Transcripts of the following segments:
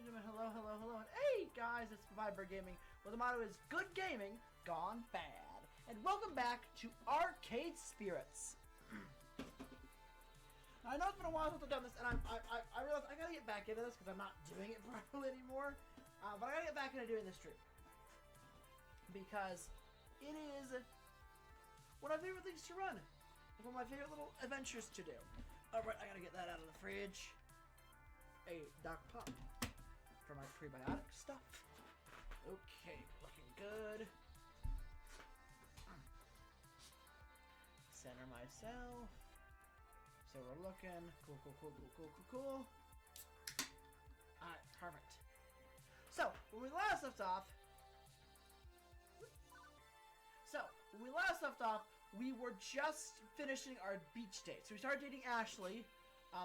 gentlemen, hello, hello, hello, and hey guys, it's Viber Gaming, where the motto is good gaming gone bad. And welcome back to Arcade Spirits. Now, I know it's been a while since I've done this, and I realize I gotta get back into this because I'm not doing it properly anymore. But I gotta get back into doing this stream because it is one of my favorite things to run. It's one of my favorite little adventures to do. Alright, I gotta get that out of the fridge. A Doc Pop for my prebiotic stuff. Okay, looking good. Center myself. So we're looking cool. Alright, perfect. So when we last left off, we were just finishing our beach date. So we started dating Ashley.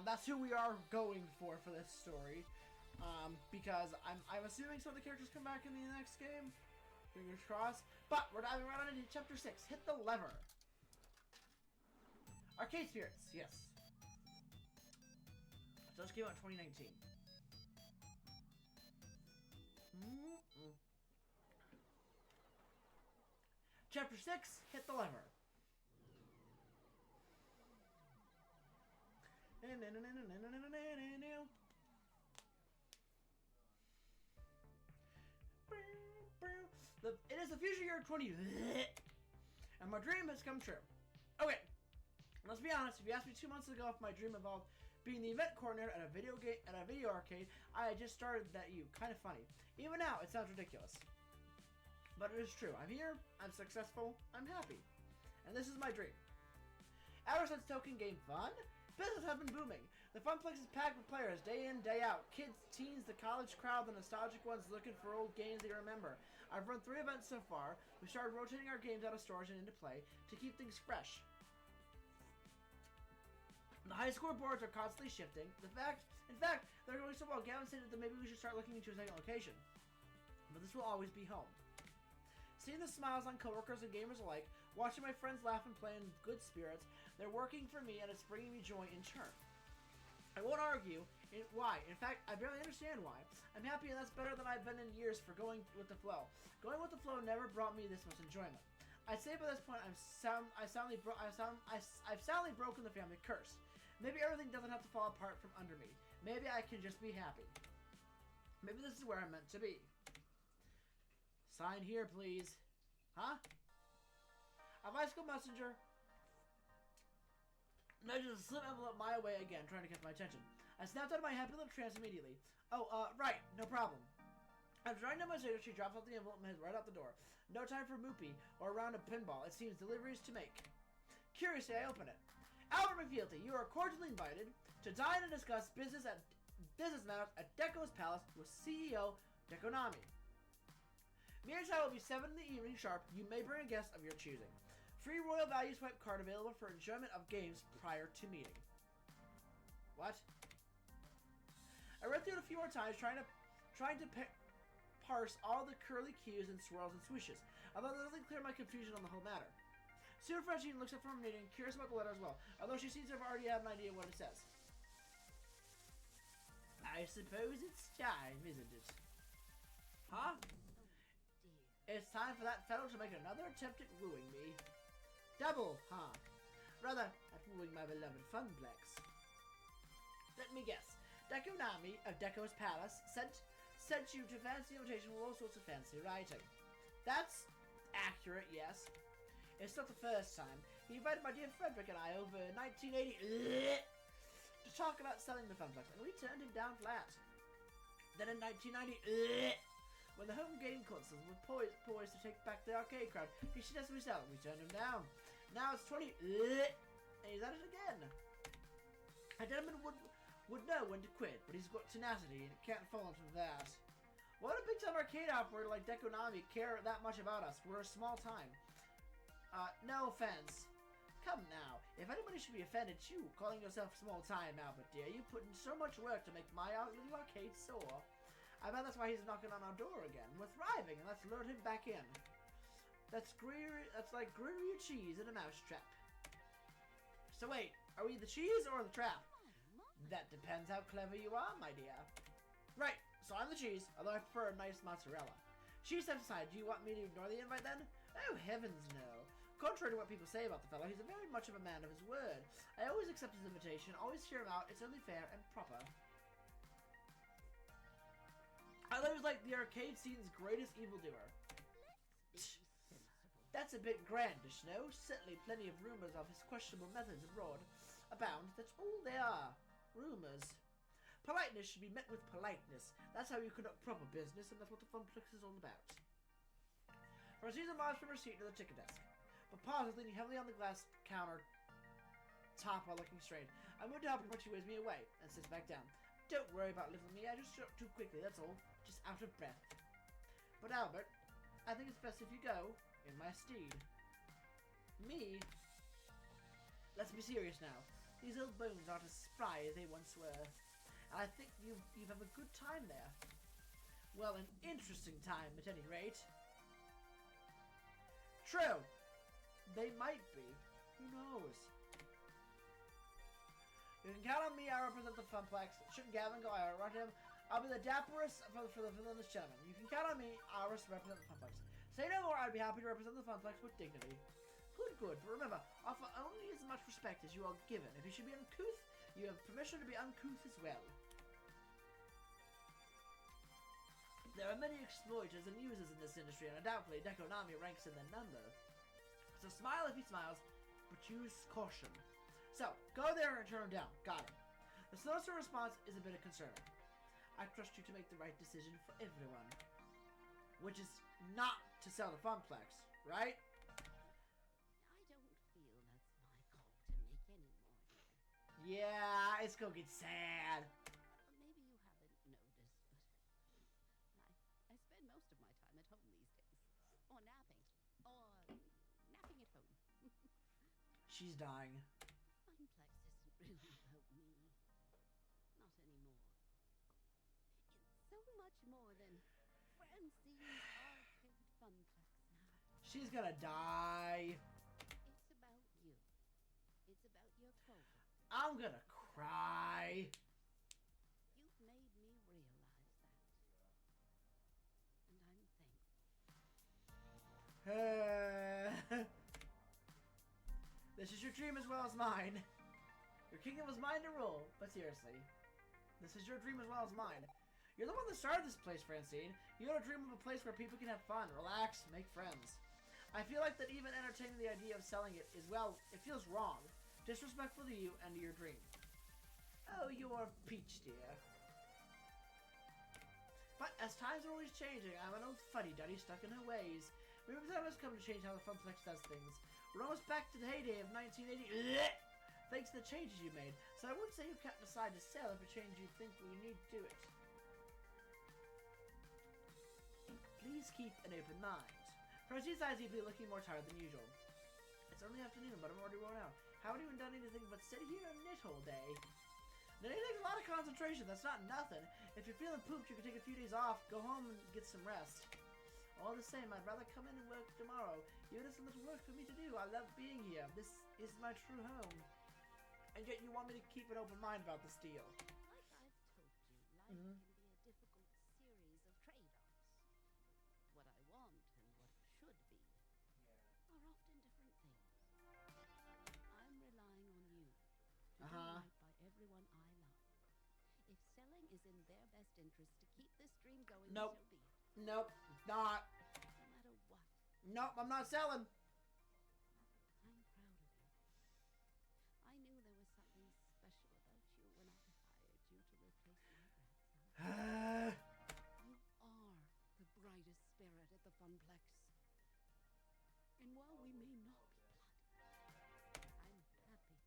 That's who we are going for this story. Because I'm assuming some of the characters come back in the next game. Fingers crossed. But we're diving right on into Chapter 6. Hit the lever. Arcade Spirits, yes. So this came out in 2019. Chapter 6, hit the lever. It is the future year 20, and my dream has come true. Okay, let's be honest. If you asked me 2 months ago if my dream involved being the event coordinator at a video arcade, I had just started that kind of funny. Even now, it sounds ridiculous, but it is true. I'm here. I'm successful. I'm happy, and this is my dream. Ever since Token Game Fun, business has been booming. The Funplex is packed with players day in, day out. Kids, teens, the college crowd, the nostalgic ones looking for old games they remember. I've run 3 events so far. We started rotating our games out of storage and into play to keep things fresh. The high score boards are constantly shifting. In fact, they're going so well, Gavin stated that maybe we should start looking into a second location. But this will always be home. Seeing the smiles on coworkers and gamers alike, watching my friends laugh and play in good spirits, they're working for me and it's bringing me joy in turn. I won't argue why. In fact, I barely understand why. I'm happy and that's better than I've been in years for going with the flow. Going with the flow never brought me this much enjoyment. I'd say by this point I've soundly broken the family curse. Maybe everything doesn't have to fall apart from under me. Maybe I can just be happy. Maybe this is where I'm meant to be. Sign here, please. Huh? A bicycle messenger nudges a slim envelope my way again, trying to catch my attention. I snapped out of my happy little trance immediately. Oh, right, no problem. After drawing down my signature, she drops off the envelope and heads right out the door. No time for Moopy or a round of pinball. It seems deliveries to make. Curiously, I open it. Albert McFealty, you are cordially invited to dine and discuss business matters at Deco's Palace with CEO Deconami. Meeting time will be 7 in the evening sharp. You may bring a guest of your choosing. Free Royal Value Swipe card available for enjoyment of games prior to meeting. What? I read through it a few more times, trying to parse all the curly cues and swirls and swooshes, although that doesn't clear my confusion on the whole matter. Soon Francine looks up from her knitting, curious about the letter as well, although she seems to have already had an idea what it says. I suppose it's time, isn't it? Huh? It's time for that fellow to make another attempt at wooing me. Double, huh? Rather, at wooing my beloved Funplex. Let me guess. Deconami of Deco's Palace sent you to fancy invitation with all sorts of fancy writing. That's accurate, yes. It's not the first time. He invited my dear Frederick and I over in 1980 to talk about selling the Funplex, and we turned him down flat. Then in 1990, when the home game consoles were poised to take back the arcade crowd, he suggested we sell it. We turned him down. Now it's 20, and he's at it again. A gentleman would know when to quit, but he's got tenacity, and it can't fall into that. Why would a big-time arcade operator like Deconami care that much about us? We're a small time. No offense. Come now, if anybody should be offended, it's you, calling yourself small time, Albert dear. You put in so much work to make my little arcade soar. I bet that's why he's knocking on our door again. We're thriving, and let's lure him back in. That's like Gruyere cheese in a mousetrap. So wait, are we the cheese or the trap? That depends how clever you are, my dear. Right, So I'm the cheese, although I prefer a nice mozzarella. She steps aside. Do you want me to ignore the invite then? Oh, heavens no. Contrary to what people say about the fellow, he's very much of a man of his word. I always accept his invitation, always hear him out. It's only fair and proper. I thought he was like the arcade scene's greatest evildoer. That's a bit grandish, no? Certainly plenty of rumors of his questionable methods abroad abound. That's all they are. Rumors. Politeness should be met with politeness. That's how you conduct proper business, and that's what the Funplex is all about. Rosita moves from her seat to the ticket desk, but pauses, leaning heavily on the glass counter top while looking straight. I moved to help her, but she waves me away and sits back down. Don't worry about little me. I just shut up too quickly, that's all. Just out of breath. But Albert, I think it's best if you go in my stead. Me? Let's be serious now. These old bones aren't as spry as they once were. And I think you've had a good time there. Well, an interesting time at any rate. True. They might be. Who knows? You can count on me. I represent the Funplex. Shouldn't Gavin go? I run him. I'll be the dapperest for the villainous gentleman. You can count on me. I'll represent the Funplex. Say no more. I'd be happy to represent the Funplex with dignity. Good. But remember, offer only as much respect as you are given. If you should be uncouth, you have permission to be uncouth as well. There are many exploiters and users in this industry, and undoubtedly Deco ranks in the number. So smile if he smiles, but use caution. So, go there and turn him down. Got him. The slowness of response is a bit concerning. I trust you to make the right decision for everyone. Which is not to sell the Funplex, right? I don't feel that's my call to make anymore. Yeah, it's gonna get sad. Maybe you haven't noticed, but I spend most of my time at home these days. Or napping. Or napping at home. She's dying. Funplex isn't really about me. Not anymore. It's so much more than Francine's Arcade Funplex now. She's gonna die. It's about you. It's about your coworkers. I'm gonna cry. You've made me realize that. And I'm thankful. This is your dream as well as mine. Your kingdom was mine to rule, but seriously. This is your dream as well as mine. You're the one that started this place, Francine. You had a dream of a place where people can have fun, relax, make friends. I feel like that even entertaining the idea of selling it is, well, it feels wrong. Disrespectful to you and to your dream. Oh, you're Peach, dear. But as times are always changing, I'm an old fuddy-duddy stuck in her ways. Maybe the time has come to change how the Funplex does things. We're almost back to the heyday of 1980. Thanks to the changes you made. So I wouldn't say you can't decide to sell if a change you think we need to do it. Please keep an open mind. Francine's eyes seem to be looking more tired than usual. It's only afternoon, but I'm already worn out. Haven't even done anything but sit here and knit all day. Knitting takes a lot of concentration. That's not nothing. If you're feeling pooped, you can take a few days off, go home and get some rest. All the same, I'd rather come in and work tomorrow. Even if it's a little work for me to do. I love being here. This is my true home. And yet you want me to keep an open mind about this deal. Like I've told you, life can be a difficult series of trade-offs. What I want and what should be are often different things. I'm relying on you to do right by everyone I love. If selling is in their best interest to keep this dream going, Nope. so be it. Nope, not. No matter what. Nope, I'm not selling. I'm proud of you. I knew there was something special about you when I hired you to replace my grandson. You are the brightest spirit at the Funplex. And while we may not be blood, I'm happy to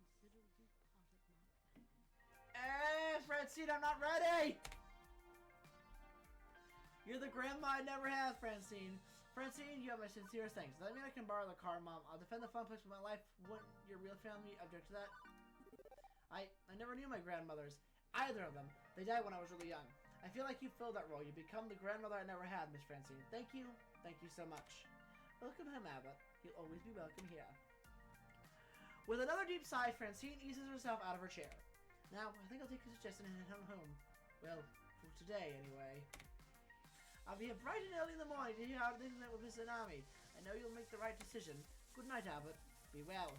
consider you part of my family. Francine, I'm not ready! You're the grandma I never had, Francine. Francine, you have my sincerest thanks. Does that mean I can borrow the car, Mom? I'll defend the Funplex with my life. Wouldn't your real family object to that? I never knew my grandmothers. Either of them. They died when I was really young. I feel like you filled that role. You become the grandmother I never had, Miss Francine. Thank you. Thank you so much. Welcome home, Abbott. You'll always be welcome here. With another deep sigh, Francine eases herself out of her chair. Now, I think I'll take your suggestion and head on home. Well, today, anyway. I'll be up bright and early in the morning to hear how things went with Miss Anami. I know you'll make the right decision. Good night, Albert. Be well.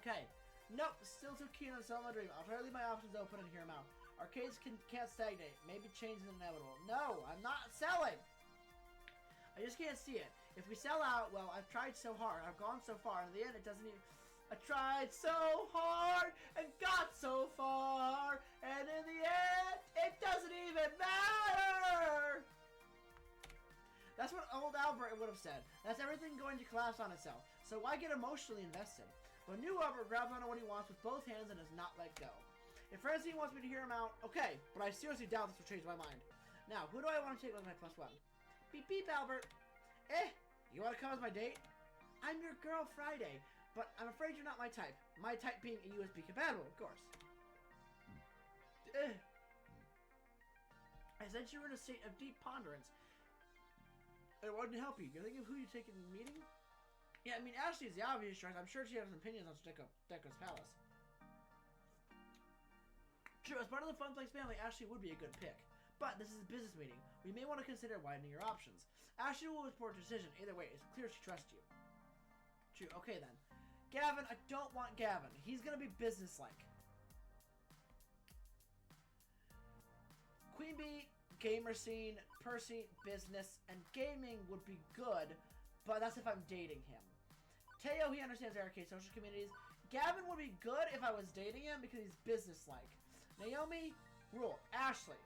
Okay. Nope, still too keen on selling my dream. I'll try to leave my options open and hear them out. Arcades can't stagnate. Maybe change is inevitable. No, I'm not selling! I just can't see it. If we sell out, well, I've tried so hard. I've gone so far, and in the end, it doesn't even... I tried so hard and got so far, and in the end, it doesn't even matter! That's what old Albert would have said. That's everything going to collapse on itself. So why get emotionally invested? But new Albert grabs onto what he wants with both hands and does not let go. If Francine wants me to hear him out, okay, but I seriously doubt this will change my mind. Now, who do I want to take as my +1? Beep beep, Albert. You want to come as my date? I'm your girl Friday, but I'm afraid you're not my type. My type being a USB compatible, of course. I sense you were in a state of deep ponderance. I wanted to help you. You're thinking of who you take in the meeting? Yeah, I mean, Ashley is the obvious choice. I'm sure she has some opinions on Deco's palace. True, as part of the Funplex family, Ashley would be a good pick. But this is a business meeting. We may want to consider widening your options. Ashley will report a decision. Either way, it's clear she trusts you. True, okay then. Gavin, I don't want Gavin. He's gonna be businesslike. Queen Bee, gamer scene, Percy, business, and gaming would be good, but that's if I'm dating him. Teo, he understands arcade social communities. Gavin would be good if I was dating him because he's businesslike. Naomi, rule. Ashley.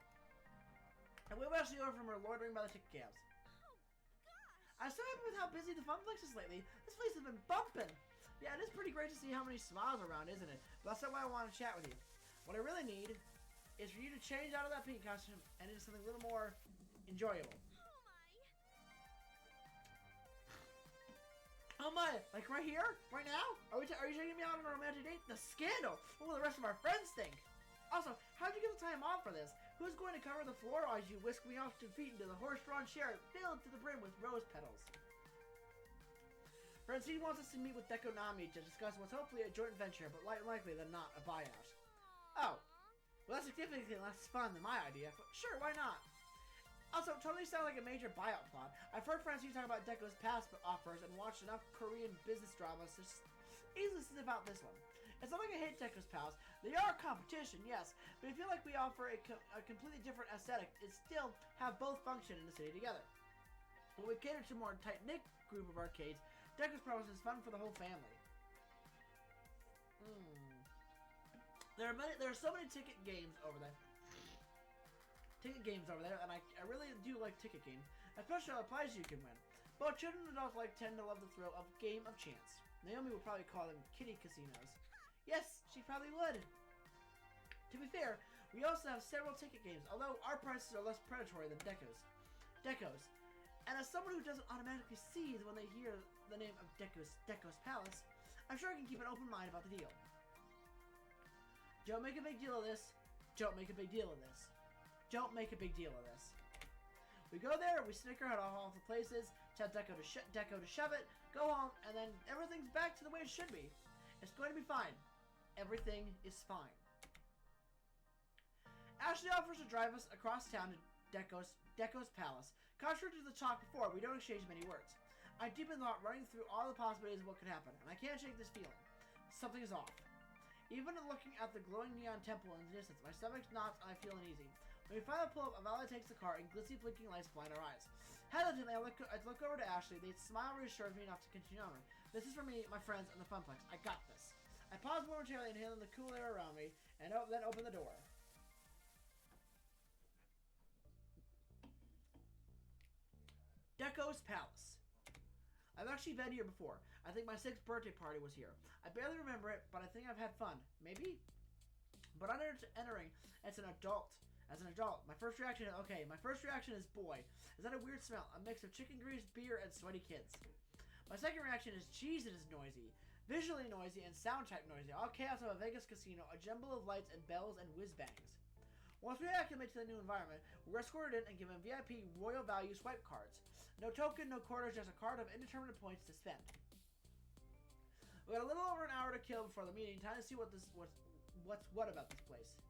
And we have Ashley over from her loitering by the ticket cabs. I'm so happy with how busy the Funplex is lately. This place has been bumping. Yeah, it is pretty great to see how many smiles around, isn't it? But that's not why I want to chat with you. What I really need is for you to change out of that pink costume and into something a little more enjoyable. Oh my! Like right here? Right now? Are you taking me out on a romantic date? The scandal! What will the rest of our friends think? Also, how'd you get the time off for this? Who's going to cover the floor as you whisk me off 2 feet into the horse-drawn chariot filled to the brim with rose petals? Francine wants us to meet with Deco Nami to discuss what's hopefully a joint venture, but likely than not, a buyout. Oh. Well, that's significantly less fun than my idea, but sure, why not? Also, totally sounds like a major buyout plot. I've heard Francine talk about Deco's past offers and watched enough Korean business dramas to easily see about this one. It's not like I hate Deco's pals. They are competition, yes, but I feel like we offer a completely different aesthetic and still have both function in the city together. When we cater to a more tight-knit group of arcades, Deco's Palace is fun for the whole family. There are so many ticket games over there. And I really do like ticket games, especially all the prizes you can win. Both children and adults tend to love the thrill of game of chance. Naomi would probably call them kiddie casinos. Yes, she probably would. To be fair, we also have several ticket games, although our prices are less predatory than Deco's. And as someone who doesn't automatically seize when they hear the name of Deco's Palace, I'm sure I can keep an open mind about the deal. Don't make a big deal of this. Don't make a big deal of this. Don't make a big deal of this. We go there, we snicker out all the places, tell Deco to shove it, go home, and then everything's back to the way it should be. It's going to be fine. Everything is fine. Ashley offers to drive us across town to Deco's Palace. Contrary to the talk before, we don't exchange many words. I deep in thought running through all the possibilities of what could happen, and I can't shake this feeling. Something is off. Even looking at the glowing neon temple in the distance, my stomach knots and I feel uneasy. When we finally pull up, a valet takes the car and glitzy blinking lights blind our eyes. Hesitantly, I look over to Ashley. They smile reassures me enough to continue on. This is for me, my friends, and the Funplex. I got this. I pause momentarily, inhaling the cool air around me, and then open the door. Deco's Palace. I've actually been here before. I think my 6th birthday party was here. I barely remember it, but I think I've had fun. Maybe? But on entering, as an adult, my first reaction is boy. Is that a weird smell? A mix of chicken grease, beer, and sweaty kids. My second reaction is geez, it is noisy. Visually noisy and sound type noisy. All chaos of a Vegas casino, a jumble of lights and bells and whiz bangs. Once we acclimate to the new environment, we're escorted in and given VIP royal value swipe cards. No token, no quarters, just a card of indeterminate points to spend. We got a little over an hour to kill before the meeting. Time to see what's what about this place.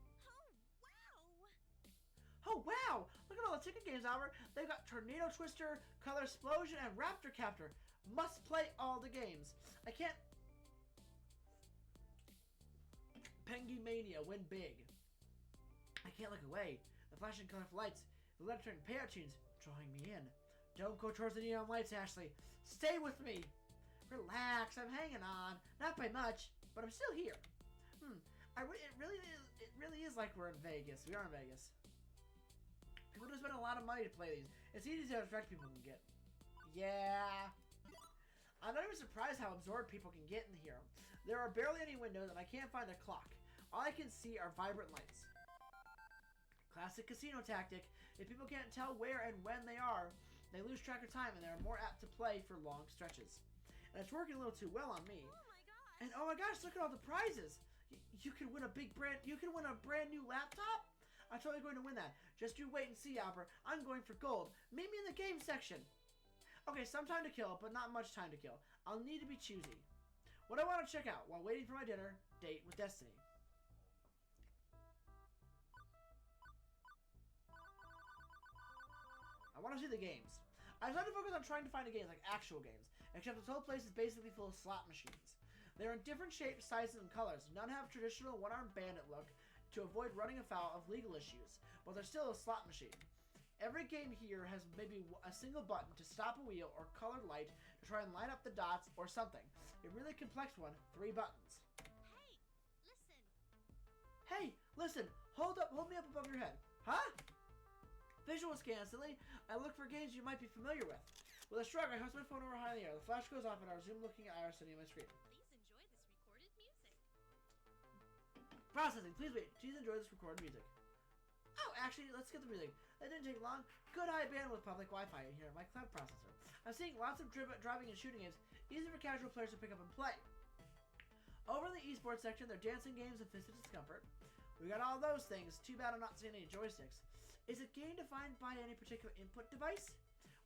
Oh wow! Look at all the ticket games, Albert. They've got Tornado Twister, Color Explosion, and Raptor Captor. Must play all the games. I can't. Pengy Mania, win big. I can't look away. The flashing colorful lights, the electric payout tunes, drawing me in. Don't go towards the neon lights, Ashley. Stay with me. Relax, I'm hanging on. Not by much, but I'm still here. It really is like we're in Vegas. We are in Vegas. People do spend a lot of money to play these. It's easy to attract people can get. Yeah. I'm not even surprised how absorbed people can get in here. There are barely any windows, and I can't find a clock. All I can see are vibrant lights. Classic casino tactic. If people can't tell where and when they are, they lose track of time, and they're more apt to play for long stretches. And it's working a little too well on me. Oh my gosh! And oh my gosh, look at all the prizes! You can win a brand new laptop. I'm totally going to win that. Just you wait and see, Albert. I'm going for gold. Meet me in the game section. Okay, some time to kill, but not much time to kill. I'll need to be choosy. What I want to check out while waiting for my dinner date with Destiny. I want to see the games. I decided to focus on trying to find the games, like actual games. Except this whole place is basically full of slot machines. They're in different shapes, sizes, and colors. None have traditional one-armed bandit look to avoid running afoul of legal issues, but they're still a slot machine. Every game here has maybe a single button to stop a wheel or colored light to try and line up the dots or something. A really complex one, 3 buttons. Hey, listen! Hold me up above your head. Huh? Visual scan instantly. I look for games you might be familiar with. With a shrug, I hoist my phone over high in the air. The flash goes off and I resume looking at Iris sitting on my screen. Processing. Please wait. Please enjoy this recorded music. Oh, actually, let's get the music. That didn't take long. Good high bandwidth public Wi-Fi in here in my cloud processor. I'm seeing lots of driving and shooting games, easy for casual players to pick up and play. Over in the esports section, there are dancing games and Fist of Discomfort. We got all those things. Too bad I'm not seeing any joysticks. Is it game defined by any particular input device?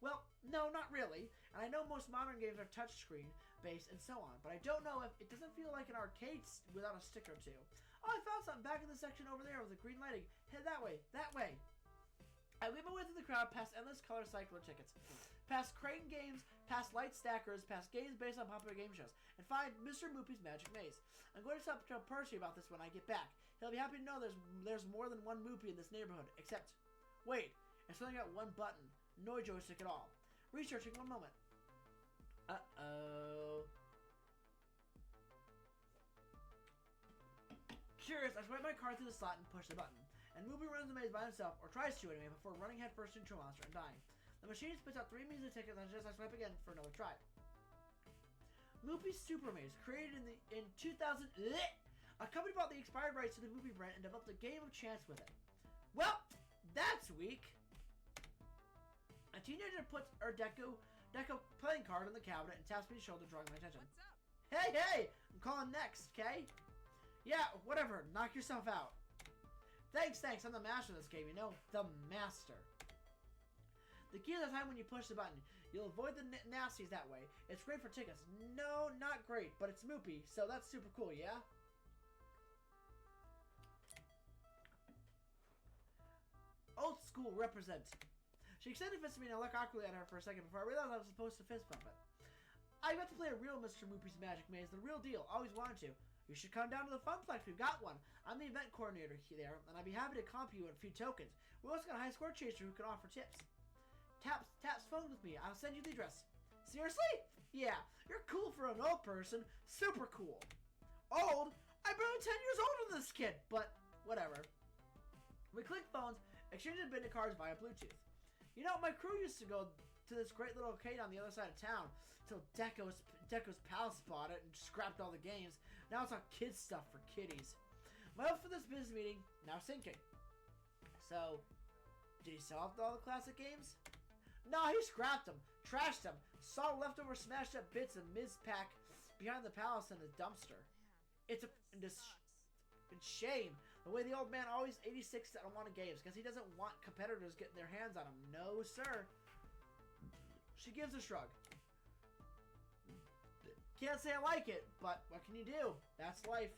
Well, no, not really. And I know most modern games are touchscreen based and so on, but I don't know if it doesn't feel like an arcade without a stick or two. Oh, I found something back in the section over there with the green lighting. Head that way, that way. I lead my way through the crowd, past endless color cycler tickets, past Crane games, past light stackers, past games based on popular game shows, and find Mr. Moopy's Magic Maze. I'm going to tell Percy about this when I get back. He'll be happy to know there's more than one Moopy in this neighborhood, except... Wait, it's only got one button. No joystick at all. Researching, one moment. Uh-oh. Curious, I swipe my card through the slot and push the button. And Moopy runs the maze by himself, or tries to anyway, before running headfirst into a monster and dying. The machine spits out 3 measly tickets and I swipe again for another try. Moopy's Super Maze, created in 2000... A company bought the expired rights to the Moopy brand and developed a game of chance with it. Well, that's weak. A teenager puts her Deco playing card on the cabinet and taps me on the shoulder, drawing my attention. What's up? Hey! I'm calling next, okay? Yeah, whatever. Knock yourself out. Thanks. I'm the master of this game, you know? The master. The key is the time when you push the button. You'll avoid the nasties that way. It's great for tickets. No, not great, but it's Moopy, so that's super cool, yeah? Old school represent. She extended fist to me and I looked awkwardly at her for a second before I realized I was supposed to fist bump it. I got to play a real Mr. Moopy's Magic Maze, the real deal. Always wanted to. You should come down to the Funplex. We've got one. I'm the event coordinator there, and I'd be happy to comp you a few tokens. We also got a high score chaser who can offer tips. Taps phone with me. I'll send you the address. Seriously? Yeah. You're cool for an old person. Super cool. Old? I'm barely 10 years older than this kid, but whatever. We clicked phones, exchanging business cards via Bluetooth. You know, my crew used to go to this great little arcade on the other side of town until Deco's pals bought it and scrapped all the games. Now it's all kids stuff for kiddies. My hope for this business meeting now sinking. So, did he sell off all the classic games? No, he scrapped them, trashed them, saw leftover smashed up bits of Ms. Pack behind the palace in a dumpster. It's a shame. The way the old man always 86 unwanted games because he doesn't want competitors getting their hands on them. No, sir. She gives a shrug. Can't say I like it, but what can you do? That's life.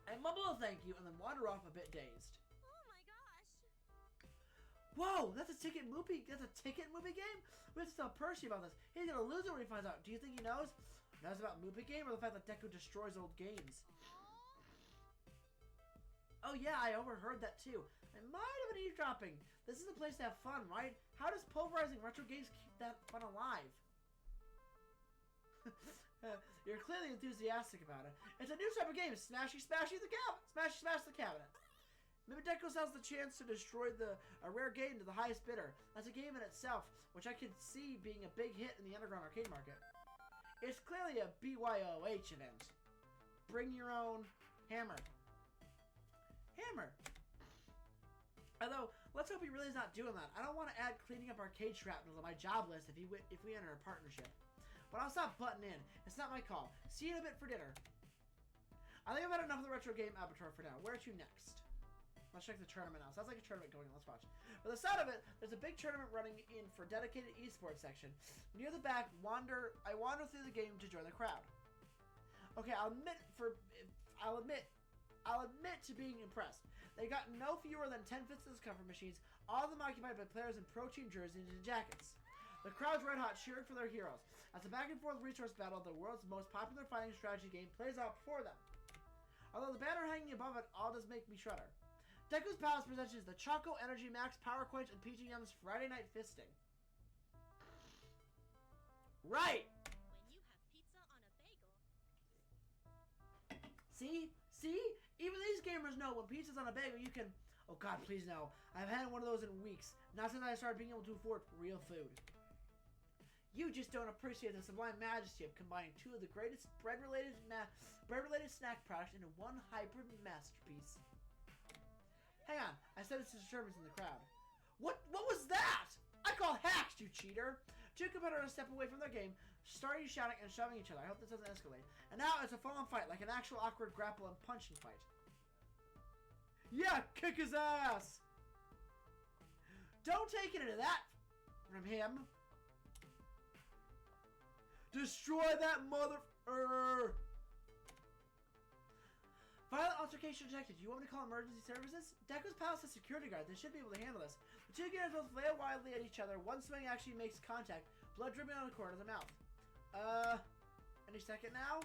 I mumble a thank you and then wander off a bit dazed. Oh my gosh. Whoa, that's a ticket movie. That's a ticket movie game. We have to tell Percy about this. He's gonna lose it when he finds out. Do you think he knows? Knows about movie game or the fact that Deco destroys old games? Oh yeah, I overheard that too. I might have been eavesdropping. This is a place to have fun, right? How does pulverizing retro games keep that fun alive? You're clearly enthusiastic about it. It's a new type of game. Smashy the cabinet. Smash the cabinet. Maybe Deco sells the chance to destroy a rare game to the highest bidder. That's a game in itself, which I could see being a big hit in the underground arcade market. It's clearly a BYOH event. Bring your own hammer. Hammer. Although, let's hope he really is not doing that. I don't want to add cleaning up arcade shrapnel to my job list if we enter a partnership. But I'll stop butting in. It's not my call. See you in a bit for dinner. I think I've had enough of the retro game abattoir for now. Where to next? Let's check the tournament now. Sounds like a tournament going on. Let's watch. By the sound of it, there's a big tournament running in for dedicated esports section. Near the back, I wander through the game to join the crowd. Okay, I'll admit to being impressed. They got no fewer than 10 fitness cover machines, all of them occupied by players in pro-team jerseys and jackets. The crowd's red hot, cheering for their heroes. As the back-and-forth resource battle, the world's most popular fighting strategy game, plays out before them. Although the banner hanging above it all does make me shudder. Deco's Palace presents the Choco Energy Max Power Quench and Peachy Yum's Friday Night Fisting. Right! When you have pizza on a bagel. See? Even these gamers know when pizza's on a bagel, you can... Oh God, please no. I've had one of those in weeks. Not since I started being able to afford real food. You just don't appreciate the sublime majesty of combining two of the greatest bread-related snack products into one hybrid masterpiece. Hang on, I said it's disturbance in the crowd. What was that? I call hacks, you cheater! Two competitors step away from their game, starting shouting and shoving each other. I hope this doesn't escalate. And now it's a full-on fight, like an actual awkward grapple and punching fight. Yeah, kick his ass! Don't take it into that from him. Destroy that mother... Violent altercation detected. You want me to call emergency services? Deco's Palace has security guards. They should be able to handle this. The two gamers both flail wildly at each other. One swing actually makes contact. Blood dripping on the corner of the mouth. Any second now?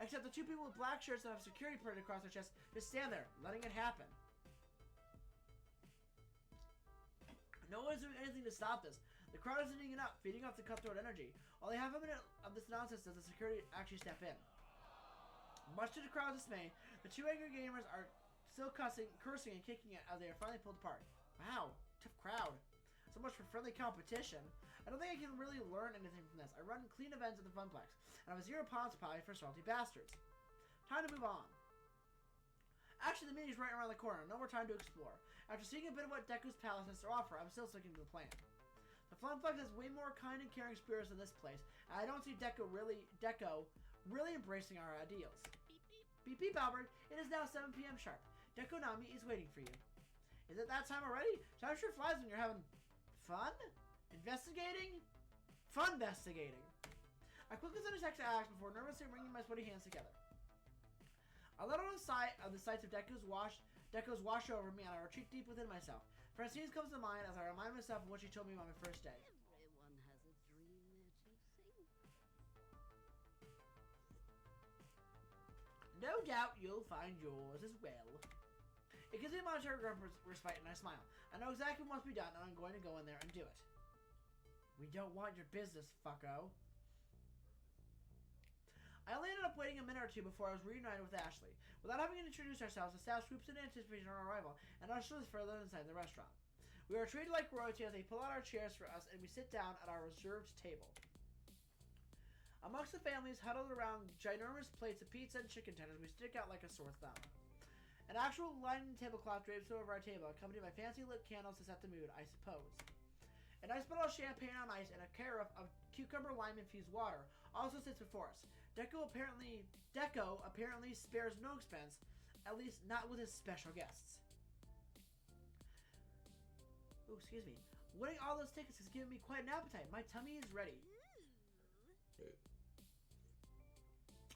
Except the two people with black shirts that have security printed across their chests just stand there, letting it happen. No one's doing anything to stop this. The crowd isn't eating up, feeding off the cutthroat energy. Only half a minute of this nonsense does the security actually step in. Much to the crowd's dismay, the two angry gamers are still cursing and kicking it as they are finally pulled apart. Wow, tough crowd. So much for friendly competition. I don't think I can really learn anything from this. I run clean events at the Funplex, and I have 0 pounds pie for salty bastards. Time to move on. Actually, the mini's right around the corner. No more time to explore. After seeing a bit of what Deco's Palace has to offer, I'm still sticking to the plan. The Funplex has way more kind and caring spirits than this place, and I don't see Deco really embracing our ideals. Beep beep, Albert. It is now 7 p.m. sharp. Deco Nami is waiting for you. Is it that time already? Time sure flies when you're having fun? Investigating? Fun-vestigating. I quickly send a text to Alex before nervously wringing my sweaty hands together. I let on a sigh of the sights of Deco's wash over me, and I retreat deep within myself. Francine comes to mind as I remind myself of what she told me on my first day. Everyone has a dream they're chasing. No doubt you'll find yours as well. It gives me a momentary respite, and I smile. I know exactly what must be done, and I'm going to go in there and do it. We don't want your business, fucko. I only ended up waiting a minute or two before I was reunited with Ashley. Without having to introduce ourselves, the staff swoops in anticipation of our arrival and ushers us further inside the restaurant. We are treated like royalty as they pull out our chairs for us and we sit down at our reserved table. Amongst the families huddled around ginormous plates of pizza and chicken tenders, we stick out like a sore thumb. An actual linen tablecloth drapes over our table, accompanied by fancy lit candles to set the mood, I suppose. A nice bottle of champagne on ice and a carafe of cucumber lime infused water also sits before us. Deco apparently spares no expense, at least not with his special guests. Ooh, excuse me. Winning all those tickets has given me quite an appetite. My tummy is ready.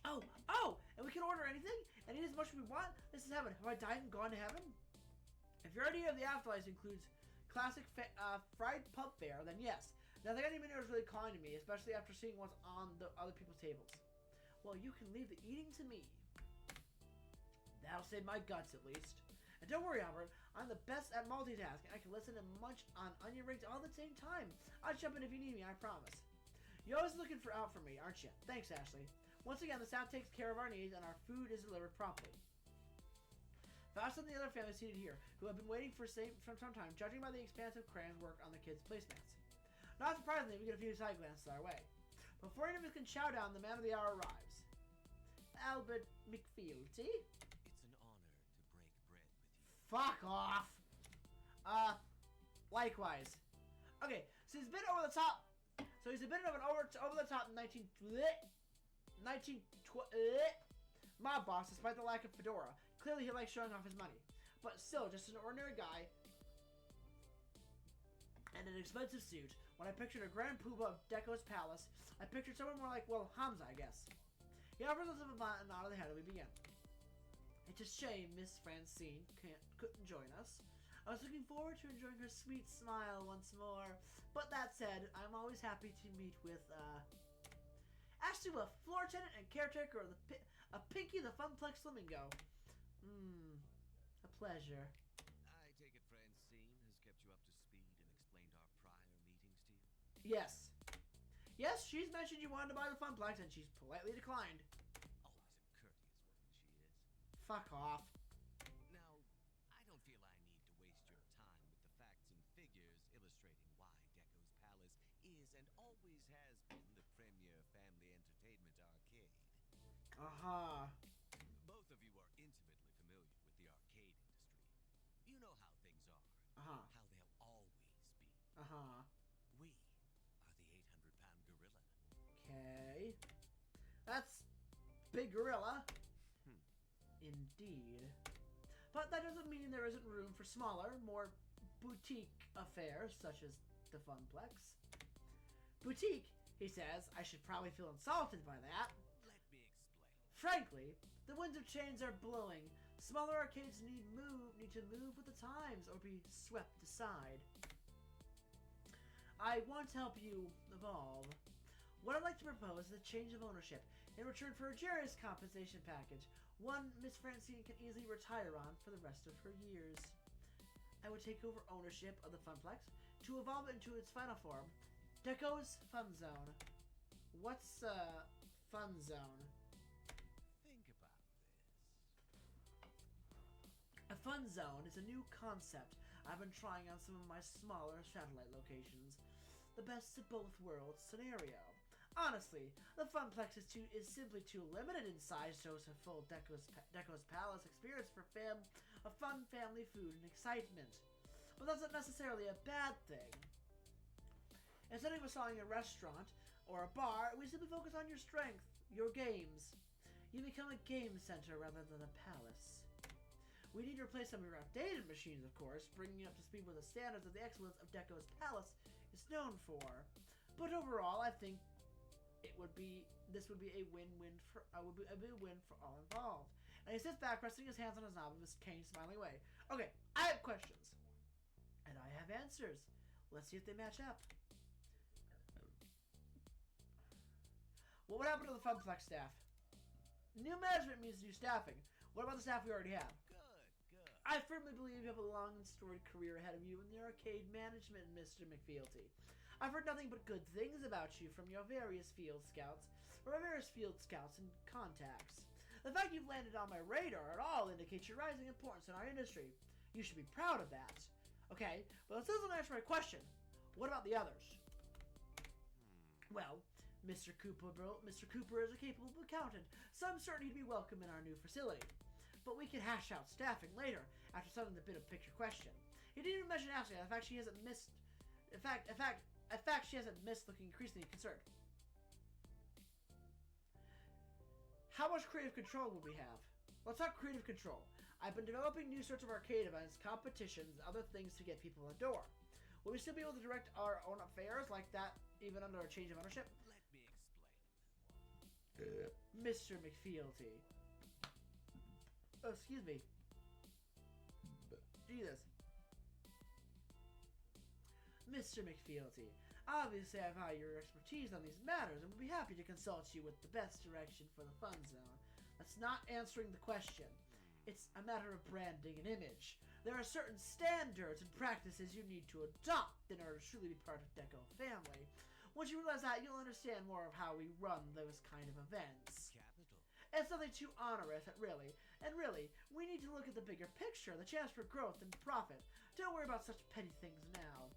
Oh! And we can order anything and eat as much as we want? This is heaven. Have I died and gone to heaven? If your idea of the afterlife includes classic fried pub fare, then yes. Nothing on your menu is really calling to me, especially after seeing what's on the other people's tables. Well, you can leave the eating to me. That'll save my guts, at least. And don't worry, Albert. I'm the best at multitasking. I can listen and munch on onion rings all at the same time. I'll jump in if you need me, I promise. You're always looking out for me, aren't you? Thanks, Ashley. Once again, the staff takes care of our needs and our food is delivered promptly. Faster than the other families seated here, who have been waiting for some time, judging by the expansive crayons work on the kids' placemats. Not surprisingly, we get a few side glances our way. Before any of us can chow down, the man of the hour arrives. Albert McFeelty? It's an honor to break bread with you. Fuck off! Likewise. Okay, so he's been over the top. So he's a bit of an over the top 19 mob boss, despite the lack of fedora. Clearly he likes showing off his money. But still, just an ordinary guy and an expensive suit. When I pictured a grand poobah of Deco's palace, I pictured someone more like, well, Hamza, I guess. He offers us a nod of the head and we begin. It's a shame Miss Francine couldn't join us. I was looking forward to enjoying her sweet smile once more. But that said, I'm always happy to meet with, Ashley, a floor attendant and caretaker of a Pinky the Funplex Flamingo. A pleasure. I take it Francine has kept you up to speed and explained our prior meetings to you? Yes. Yes, she's mentioned you wanted to buy the Funplex and she's politely declined. Always a courteous woman she is. Fuck off. Now, I don't feel I need to waste your time with the facts and figures illustrating why Deco's Palace is and always has been the premier family entertainment arcade. Uh-huh. Both of you are intimately familiar with the arcade industry. You know how things are. Uh-huh. How they'll always be. Uh-huh. We are the 800-pound gorilla. Okay. That's big gorilla. Hmm. Indeed. But that doesn't mean there isn't room for smaller, more boutique affairs, such as the Funplex. Boutique, he says. I should probably feel insulted by that. Let me explain. Frankly, the winds of change are blowing. Smaller arcades need to move with the times or be swept aside. I want to help you evolve. What I'd like to propose is a change of ownership in return for a generous compensation package, one Miss Francine can easily retire on for the rest of her years. I would take over ownership of the Funplex to evolve it into its final form, Deco's Fun Zone. What's Fun Zone? Think about this. A fun zone is a new concept I've been trying on some of my smaller satellite locations. The best of both worlds scenario. Honestly, the Funplex is simply too limited in size to host a full Deco's Palace experience for fun family food and excitement. But that's not necessarily a bad thing. Instead of installing a restaurant or a bar, we simply focus on your strength, your games. You become a game center rather than a palace. We need to replace some of your outdated machines, of course, bringing you up to speed with the standards of the excellence of Deco's Palace is known for. But overall, I think this would be a win-win for all involved. And he sits back, resting his hands on his knob of his cane, smiling away. Okay, I have questions, and I have answers. Let's see if they match up. What would happen to the Funplex staff? New management means new staffing. What about the staff we already have? Good. I firmly believe you have a long and storied career ahead of you in the arcade management, Mr. McFeelty. I've heard nothing but good things about you from your various field scouts and contacts. The fact you've landed on my radar at all indicates your rising importance in our industry. You should be proud of that. Okay, but this doesn't answer my question. What about the others? Well, Mr. Cooper is a capable accountant, so I'm certain he'd be welcome in our new facility. But we can hash out staffing later, after settling the bit of picture question. He didn't even mention Ashley. In fact, she hasn't missed looking increasingly concerned. How much creative control will we have? Let's talk creative control. I've been developing new sorts of arcade events, competitions, and other things to get people in the door. Will we still be able to direct our own affairs like that, even under a change of ownership? Let me explain. Mr. McFealty. Oh, excuse me. Jesus. Mr. McFealty, obviously I value your expertise on these matters and would be happy to consult you with the best direction for the fun zone. That's not answering the question. It's a matter of branding and image. There are certain standards and practices you need to adopt in order to truly be part of Deco family. Once you realize that, you'll understand more of how we run those kind of events. Capital. It's nothing too onerous, really. And really, we need to look at the bigger picture, the chance for growth and profit. Don't worry about such petty things now.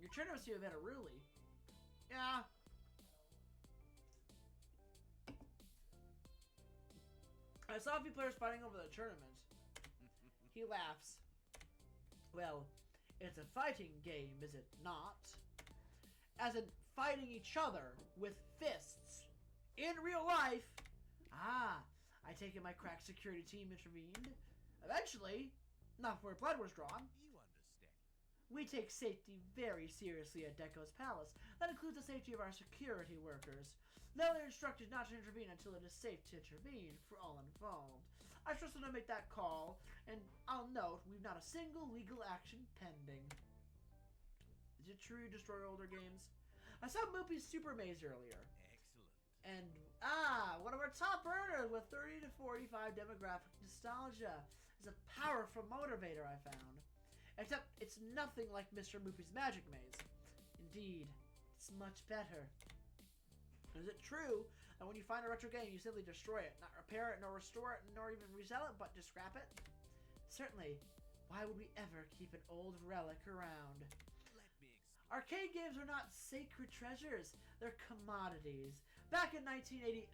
Your tournaments seem a bit unruly. Yeah. I saw a few players fighting over the tournament. He laughs. Well, it's a fighting game, is it not? As in fighting each other with fists. In real life. Ah, I take it my crack security team intervened. Eventually, not before blood was drawn. You understand. We take safety very seriously at Deco's Palace. That includes the safety of our security workers. Now they're instructed not to intervene until it is safe to intervene for all involved. I trust them to make that call, and I'll note we've not a single legal action pending. Is it true you destroy older games? I saw Moopy's Super Maze earlier. Excellent. And, one of our top earners with 30 to 45 demographic nostalgia is a powerful motivator I found. Except it's nothing like Mr. Moopy's Magic Maze. Indeed, it's much better. Is it true that when you find a retro game, you simply destroy it, not repair it, nor restore it, nor even resell it, but just scrap it? Certainly. Why would we ever keep an old relic around? Let me explain. Arcade games are not sacred treasures. They're commodities. Back in 1980,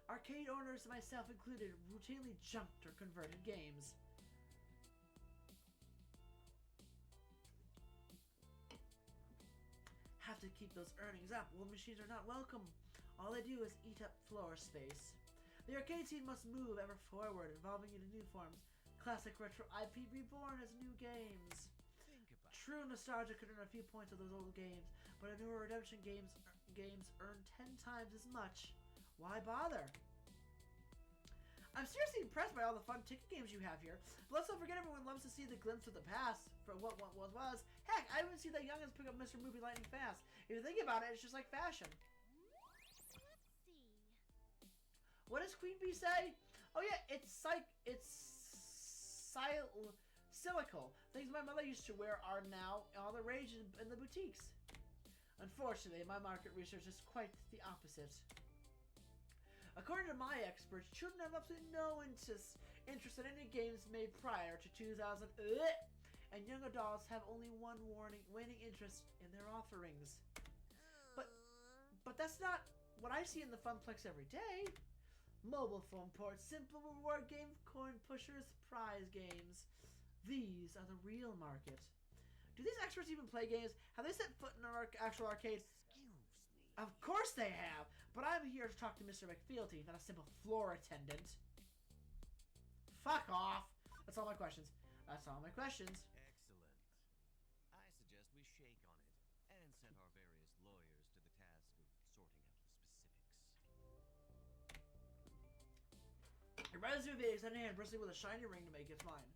arcade owners, myself included, routinely junked or converted games. Have to keep those earnings up. Old machines are not welcome. All they do is eat up floor space. The arcade scene must move ever forward, evolving into new forms. Classic retro IP reborn as new games. Think about it. True nostalgia could earn a few points of those old games, but newer redemption games earn 10 times as much. Why bother? I'm seriously impressed by all the fun ticket games you have here. But let's not forget everyone loves to see the glimpse of the past for what was. Heck, I even see the youngins pick up Mr. Moopy lightning fast. If you think about it, it's just like fashion. Let's see. What does Queen Bee say? Oh yeah, it's silical. Things my mother used to wear are now all the rage in the boutiques. Unfortunately, my market research is quite the opposite. According to my experts, children have absolutely no interest in any games made prior to 2000, and young adults have only one waning interest in their offerings. But that's not what I see in the Funplex every day. Mobile phone ports, simple reward game, coin pushers, prize games. These are the real market. Do these experts even play games? Have they set foot in an actual arcade? Excuse me. Of course they have, but I'm here to talk to Mr. McFealty, not a simple floor attendant. Fuck off. That's all my questions. Excellent. I suggest we shake on it and send our various lawyers to the task of sorting out the specifics. It reminds me of the extended hand bristling with a shiny ring to make it mine.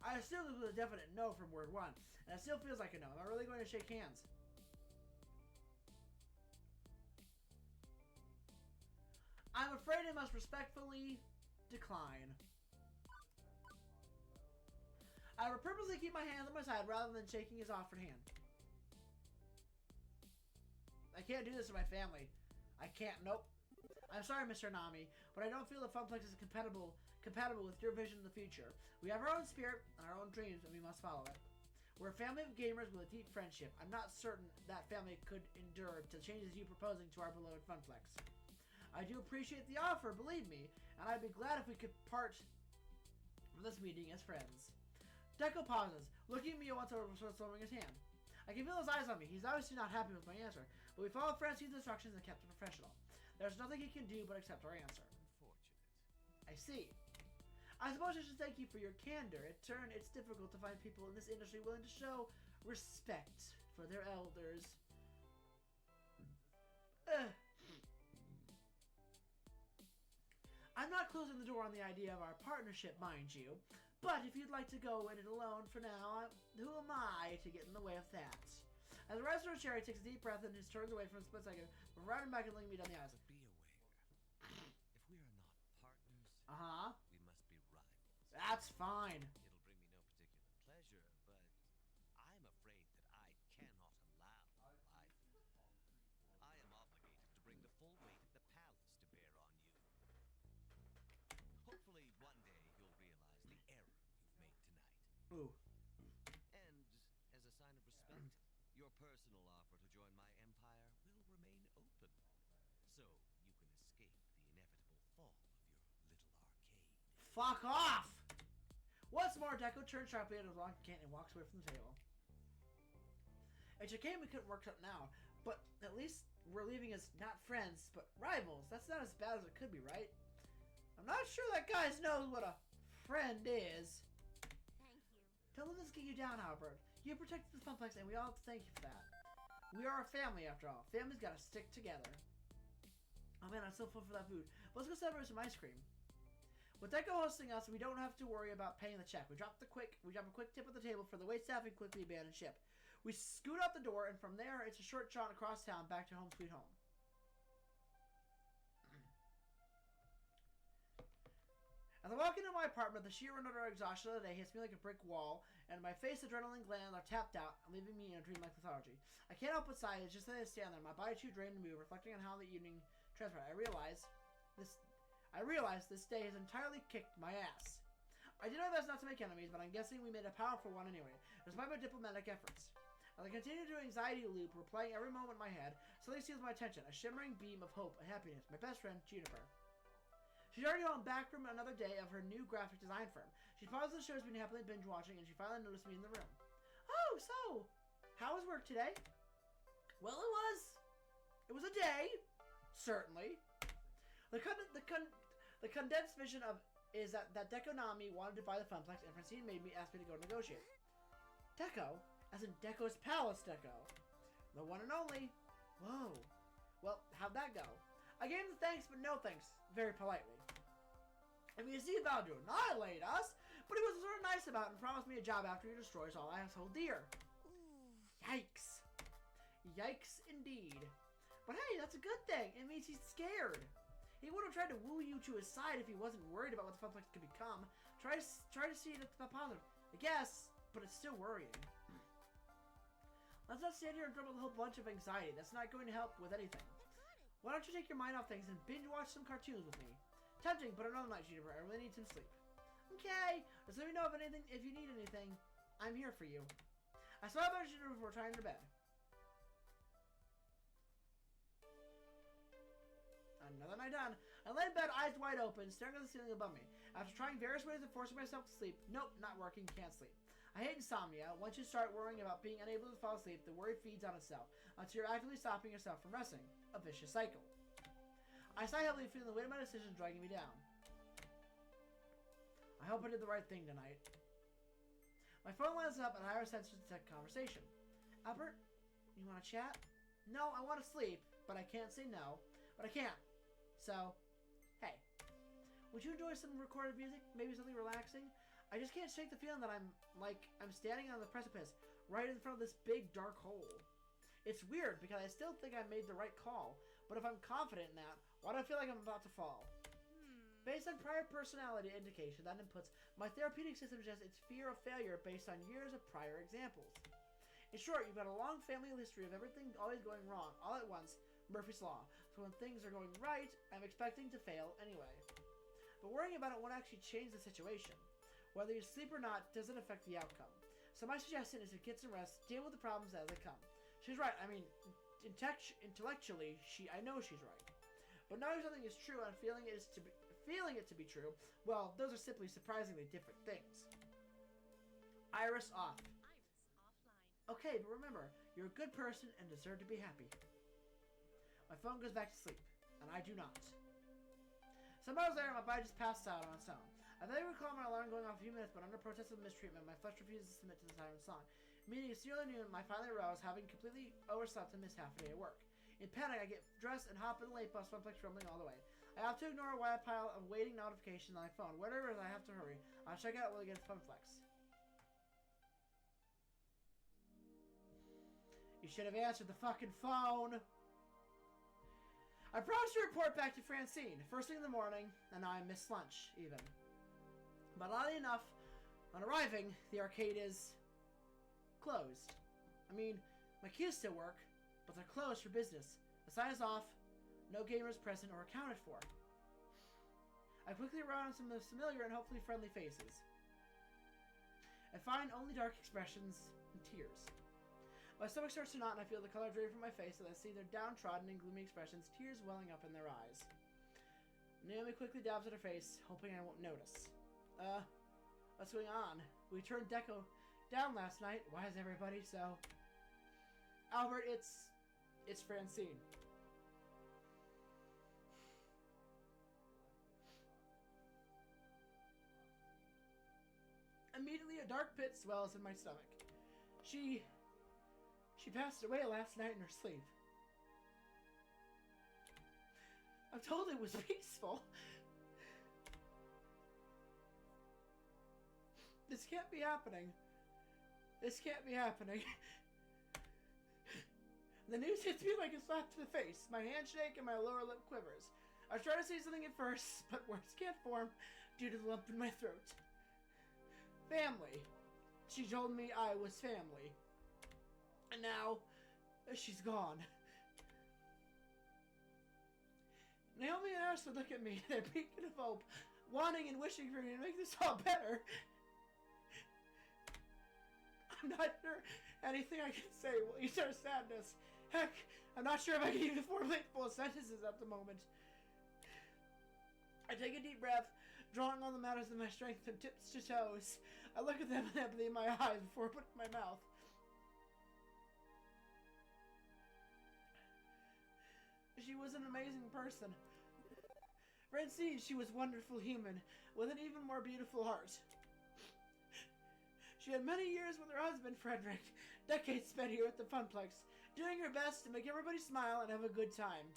I assume this was a definite no from word one, and it still feels like a no. Am I really going to shake hands? I'm afraid I must respectfully decline. I would purposely keep my hands on my side rather than shaking his offered hand. I can't do this to my family. I can't. Nope. I'm sorry, Mr. Nami, but I don't feel the Funplex is compatible with your vision of the future. We have our own spirit and our own dreams, and we must follow it. We're a family of gamers with a deep friendship. I'm not certain that family could endure the changes you proposing to our beloved Funplex. I do appreciate the offer, believe me, and I'd be glad if we could part from this meeting as friends. Deco pauses, looking at me once over before throwing his hand. I can feel his eyes on me. He's obviously not happy with my answer, but we followed Francine's instructions and kept it professional. There's nothing he can do but accept our answer. Unfortunate. I see. I suppose I should thank you for your candor. In turn, it's difficult to find people in this industry willing to show respect for their elders. not closing the door on the idea of our partnership, mind you. But if you'd like to go in it alone for now, who am I to get in the way of that? As the restaurant Cherry takes a deep breath and turns away for a split second, before riding back and looking me down the aisle. Be aware. If we are not partners, Uh-huh. we must be rivals. That's fine. It'll bring me no particular pleasure, but I'm afraid that I cannot allow rivals. I am obligated to bring the full weight of the palace to bear on you. Hopefully, one day you'll realize the error you've made tonight. Ooh. And as a sign of respect, your personal offer to join my empire will remain open, so you can escape the inevitable fall of your little arcade. Fuck off! Once more, Deco turns sharply at his long can and walks away from the table. It's a shame we couldn't work something out, but at least we're leaving as not friends, but rivals. That's not as bad as it could be, right? I'm not sure that guy knows what a friend is. Thank you. Don't let this get you down, Albert. You protected the Funplex, and we all have to thank you for that. We are a family, after all. Families gotta stick together. Oh man, I'm so full for that food. Let's go celebrate some ice cream. With Deco hosting us, we don't have to worry about paying the check. We drop a quick tip at the table for the waitstaff and quickly abandon ship. We scoot out the door, and from there, it's a short jaunt across town back to home sweet home. As I walk into my apartment, the sheer utter exhaustion of the day hits me like a brick wall, and my face adrenaline glands are tapped out, leaving me in a dreamlike lethargy. I can't help but sigh. It's just that I stand there, my body too drained to move, reflecting on how the evening transpired. I realize this day has entirely kicked my ass. I did my best not to make enemies, but I'm guessing we made a powerful one anyway, despite my diplomatic efforts. As I continue to anxiety loop, replaying every moment in my head, something steals my attention, a shimmering beam of hope and happiness. My best friend, Juniper. She's already on back from another day of her new graphic design firm. She pauses the show's been happily binge watching, and she finally noticed me in the room. Oh, so, how was work today? Well, it was a day, certainly. The condensed vision of is that Deconami wanted to buy the Funplex, and Francine made me ask me to go negotiate. Deco, as in Deco's Palace Deco, the one and only. Whoa. Well, how'd that go? I gave him the thanks, but no thanks, very politely. I mean, he vowed to annihilate us, but he was sort of nice about it and promised me a job after he destroys all household deer. Yikes. Yikes indeed. But hey, that's a good thing. It means he's scared. He would have tried to woo you to his side if he wasn't worried about what the Funplex could become. Try to see it as positive, I guess, but it's still worrying. Let's not stand here and drum up a whole bunch of anxiety. That's not going to help with anything. Why don't you take your mind off things and binge watch some cartoons with me? Tempting, but another night, Juniper. I really need some sleep. Okay. Just let me know if you need anything. I'm here for you. I saw about Juniper before trying to bed. Another night done. I lay in bed, eyes wide open, staring at the ceiling above me. After trying various ways of forcing myself to sleep, nope, not working, can't sleep. I hate insomnia. Once you start worrying about being unable to fall asleep, the worry feeds on itself, until you're actively stopping yourself from resting. A vicious cycle. I sigh heavily, feeling the weight of my decision dragging me down. I hope I did the right thing tonight. My phone lights up and higher sensors detect conversation. Albert, you want to chat? No, I want to sleep, but I can't say no. But I can't. So, hey. Would you enjoy some recorded music? Maybe something relaxing? I just can't shake the feeling that I'm standing on the precipice, right in front of this big dark hole. It's weird, because I still think I made the right call, but if I'm confident in that, why do I feel like I'm about to fall? Based on prior personality indication that inputs, my therapeutic system suggests it's fear of failure based on years of prior examples. In short, you've got a long family history of everything always going wrong, all at once, Murphy's Law. So when things are going right, I'm expecting to fail anyway. But worrying about it won't actually change the situation. Whether you sleep or not doesn't affect the outcome. So my suggestion is to get some rest, deal with the problems as they come. She's right. I mean, intellectually, I know she's right. But knowing something is true and feeling it to be true, well, those are simply surprisingly different things. Iris off. Offline. Okay, but remember, you're a good person and deserve to be happy. My phone goes back to sleep, and I do not. Some hours later, my body just passed out on its own. I vaguely recall my alarm going off a few minutes, but under protest of mistreatment, my flesh refuses to submit to the siren song. Meaning, it's nearly noon, I finally arouse, having completely overslept and missed half a day at work. In panic, I get dressed and hop in the late bus, Funplex rumbling all the way. I have to ignore a wide pile of waiting notifications on my phone. Whatever it is, I have to hurry. I'll check out when I get a Funflex. You should have answered the fucking phone. I promised to report back to Francine first thing in the morning, and now I missed lunch, even. But oddly enough, on arriving, the arcade is closed. I mean, my keys still work, but they're closed for business. The sign is off, no gamers present or accounted for. I quickly round some familiar and hopefully friendly faces. I find only dark expressions and tears. My stomach starts to knot and I feel the color drain from my face as I see their downtrodden and gloomy expressions, tears welling up in their eyes. Naomi quickly dabs at her face, hoping I won't notice. What's going on? We turned Deco down last night. Why is everybody so... Albert, it's Francine. Immediately a dark pit swells in my stomach. She passed away last night in her sleep. I'm told it was peaceful. This can't be happening. This can't be happening. The news hits me like a slap to the face. My hands shake and my lower lip quivers. I try to say something at first, but words can't form due to the lump in my throat. Family. She told me I was family. And now, she's gone. Naomi and Arista look at me, their beacon of hope, wanting and wishing for me to make this all better. I'm not sure anything I can say will ease our sadness. Heck, I'm not sure if I can even formulate full sentences at the moment. I take a deep breath, drawing on the matters of my strength from tips to toes. I look at them with empathy in my eyes before putting my mouth. She was an amazing person. Francine, she was a wonderful human with an even more beautiful heart. She had many years with her husband, Frederick, decades spent here at the Funplex, doing her best to make everybody smile and have a good time.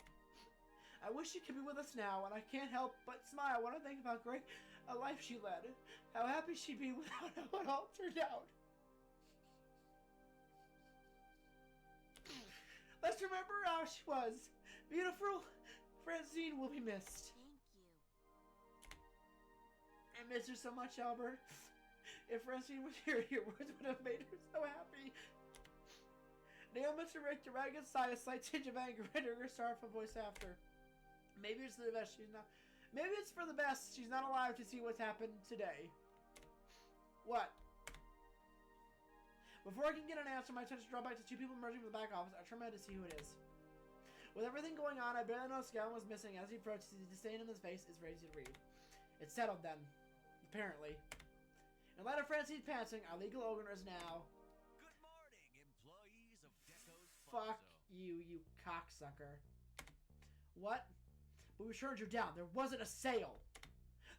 I wish she could be with us now, and I can't help but smile when I think about great a life she led. How happy she'd be without how it all turned out. Let's remember how she was. Beautiful Francine will be missed. Thank you. I miss her so much, Albert. If Francine was here, your words would have made her so happy. Naomi directed a ragged sigh, a slight tinge of anger, rendering her sorrowful voice after. Maybe it's for the best she's not. Maybe it's for the best she's not alive to see what's happened today. What? Before I can get an answer, my attention draws back to two people emerging from the back office. I turn my head to see who it is. With everything going on, I barely noticed Gavin was missing. As he approached, the disdain in his face is ready to read. It's settled then. Apparently. In light of Francine's passing, our legal owner is now... Good morning, employees of Deco's Fuck Zone. you cocksucker. What? But we turned you down. There wasn't a sale.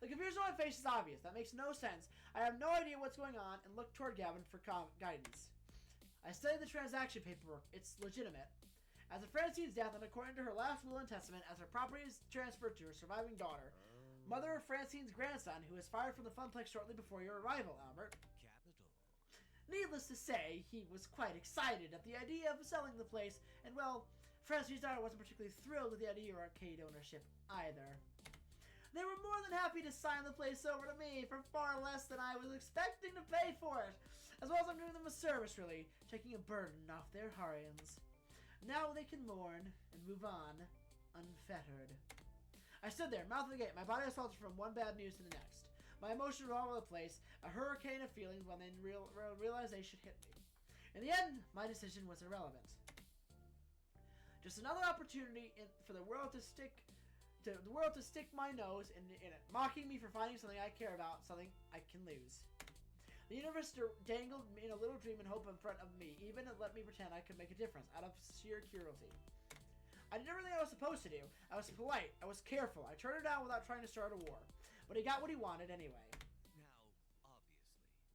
The confusion on my face is obvious. That makes no sense. I have no idea what's going on and look toward Gavin for guidance. I studied the transaction paperwork. It's legitimate. As of Francine's death, and according to her last will and testament, as her property is transferred to her surviving daughter, mother of Francine's grandson, who was fired from the Funplex shortly before your arrival, Albert. Capital. Needless to say, he was quite excited at the idea of selling the place, and well, Francine's daughter wasn't particularly thrilled with the idea of arcade ownership either. They were more than happy to sign the place over to me for far less than I was expecting to pay for it, as well as I'm doing them a service, really, taking a burden off their hands. Now they can mourn and move on, unfettered. I stood there, mouth agape, my body assaulted from one bad news to the next. My emotions were all over the place, a hurricane of feelings when then realization hit me. In the end, my decision was irrelevant. Just another opportunity for the world to stick my nose in it, mocking me for finding something I care about, something I can lose. The universe dangled me in a little dream and hope in front of me, even let me pretend I could make a difference, out of sheer curiosity. I did everything I was supposed to do. I was polite. I was careful. I turned her down without trying to start a war. But he got what he wanted anyway. Now, obviously,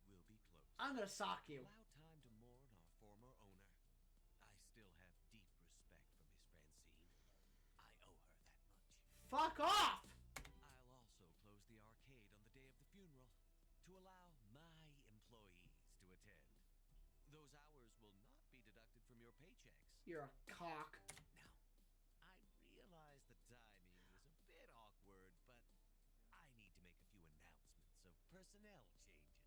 we'll be close. I'm gonna sock you. Allow time to mourn our former owner. I still have deep respect for Miss Francine. I owe her that much. Fuck off! You're a cock. Now, I realize the timing was a bit awkward, but I need to make a few announcements of personnel changes.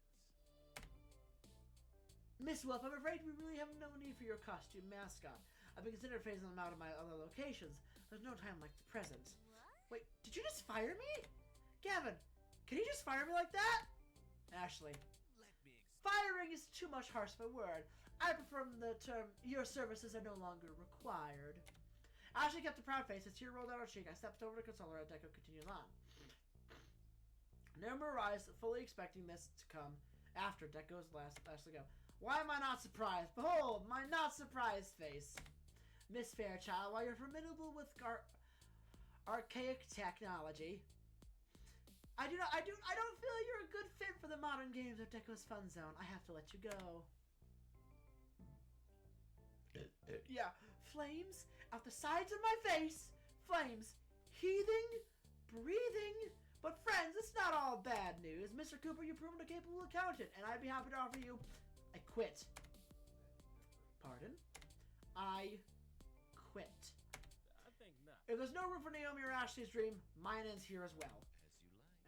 Miss Wolf, I'm afraid we really have no need for your costume mascot. I've been considering phasing them out of my other locations. There's no time like the present. What? Wait, did you just fire me? Gavin, can you just fire me like that? Ashley, Let me explain. firing is too much harsh of a word. I prefer the term, your services are no longer required. Ashley kept a proud face, a tear rolled down her cheek. I stepped over to console her, and Deco continued on. Never eyes, fully expecting this to come after Deco's last go. Why am I not surprised? Behold, my not surprised face. Miss Fairchild, while you're formidable with archaic technology, I don't feel you're a good fit for the modern games of Deco's Fun Zone. I have to let you go. Yeah, flames out the sides of my face. Flames, heaving, breathing. But friends, it's not all bad news. Mr. Cooper, you've proven a capable accountant, and I'd be happy to offer you. I quit. Pardon? I quit. I think not. If there's no room for Naomi or Ashley's dream, mine ends here as well.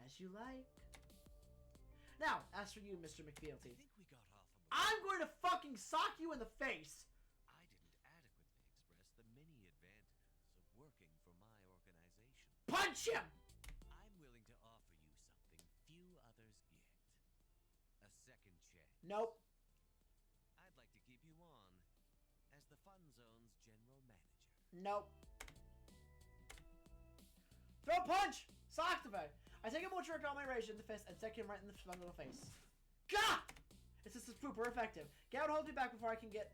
As you like. As you like. Now, as for you, Mr. McFealty, I think we got off on the I'm going to fucking sock you in the face. I didn't adequately express the many advantages of working for my organization. Punch him! I'm willing to offer you something few others get. A second chance. Nope. I'd like to keep you on as the Fun Zone's general manager. Nope. Throw a punch! Sock the bag. I take a more jerk on my razor in the fist and stick him right in the front of the face. Gah! This is super effective. Gavin holds me back before I can get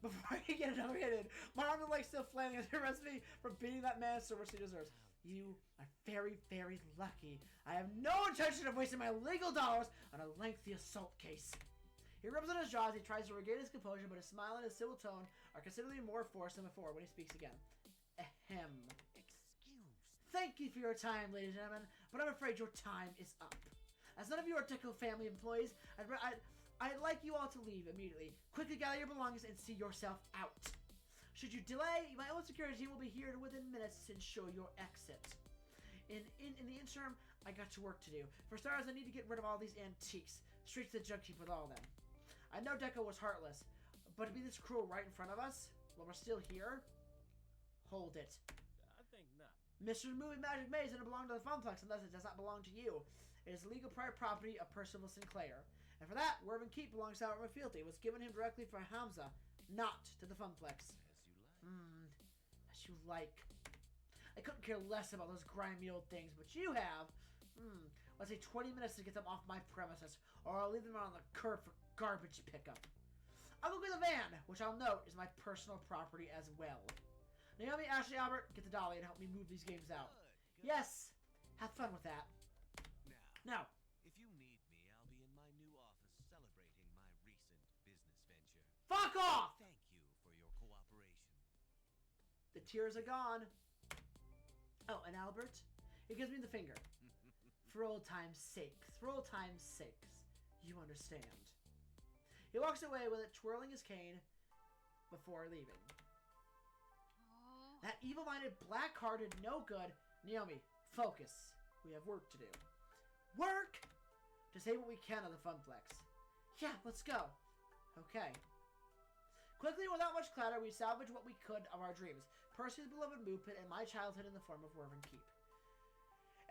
another hit in. My arms and legs still flailing as he arrests me from beating that man so much he deserves. You are very, very lucky. I have no intention of wasting my legal dollars on a lengthy assault case. He rubs on his jaw as he tries to regain his composure, but his smile and his civil tone are considerably more forced than before when he speaks again. Ahem. Excuse me. Thank you for your time, ladies and gentlemen, but I'm afraid your time is up. As none of you are Deco family employees, I'd like you all to leave immediately. Quickly gather your belongings and see yourself out. Should you delay, my own security team will be here within minutes to ensure your exit. In the interim, I got to work to do. For starters, I need to get rid of all these antiques. Straight to the junk heap with all of them. I know Deco was heartless, but to be this cruel right in front of us, while we're still here, hold it. I think not. Mr. Movie Magic Maze doesn't belong to the Funplex unless it does not belong to you. It is legal private property of Percival Sinclair. And for that, Wervin Keep belongs to Albert McFealty. It was given him directly from Hamza, not to the Funplex. As you like. As you like. I couldn't care less about those grimy old things, but you have, let's say 20 minutes to get them off my premises, or I'll leave them out on the curb for garbage pickup. I'll go get the van, which I'll note is my personal property as well. Naomi, Ashley, Albert, get the dolly and help me move these games out. Good. Yes, have fun with that. Now, If you need me, I'll be in my new office celebrating my recent business venture. fuck off! Thank you for your cooperation. The tears are gone. Oh, and Albert, he gives me the finger. For old time's sake, for old time's sakes, you understand. He walks away with it, twirling his cane before leaving. That evil-minded, black-hearted, no good. Naomi, focus. We have work to do. Work? To save what we can of the Funplex. Yeah, let's go. Okay. Quickly, without much clatter, we salvage what we could of our dreams. Percy's beloved Moo Pit and my childhood in the form of Wervin Keep.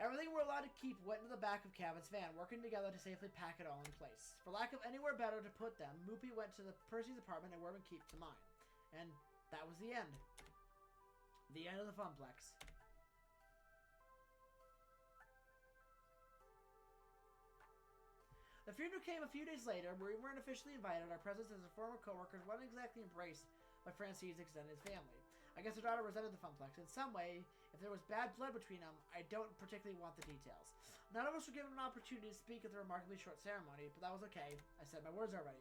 Everything we're allowed to keep went into the back of Cabot's van, working together to safely pack it all in place. For lack of anywhere better to put them, Moopy went to Percy's apartment and Wervin Keep to mine. And that was the end. The end of the Funplex. The funeral came a few days later, where we weren't officially invited. Our presence as a former co-workers wasn't exactly embraced by Francine's extended family. I guess her daughter resented the Funplex. In some way, if there was bad blood between them, I don't particularly want the details. None of us were given an opportunity to speak at the remarkably short ceremony, but that was okay. I said my words already.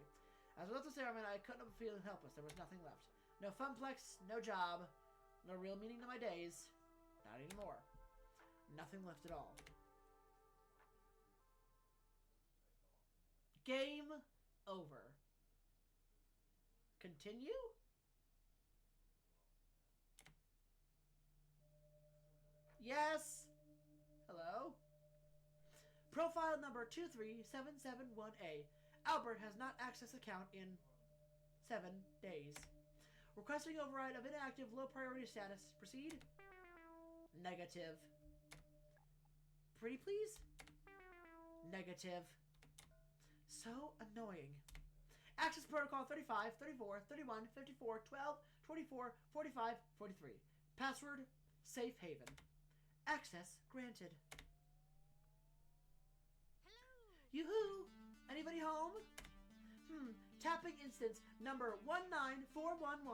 As we left the ceremony, I couldn't help feeling helpless. There was nothing left. No Funplex, no job, no real meaning to my days. Not anymore. Nothing left at all. Game over. Continue? Yes. Hello. Profile number 23771A. Albert has not accessed account in 7 days. Requesting override of inactive low priority status. Proceed. Negative. Pretty please? Negative. So annoying. Access protocol 35, 34, 31, 54, 12, 24, 45, 43. Password, safe haven. Access granted. Hello. Yoo-hoo! Anybody home? Tapping instance number 194114. When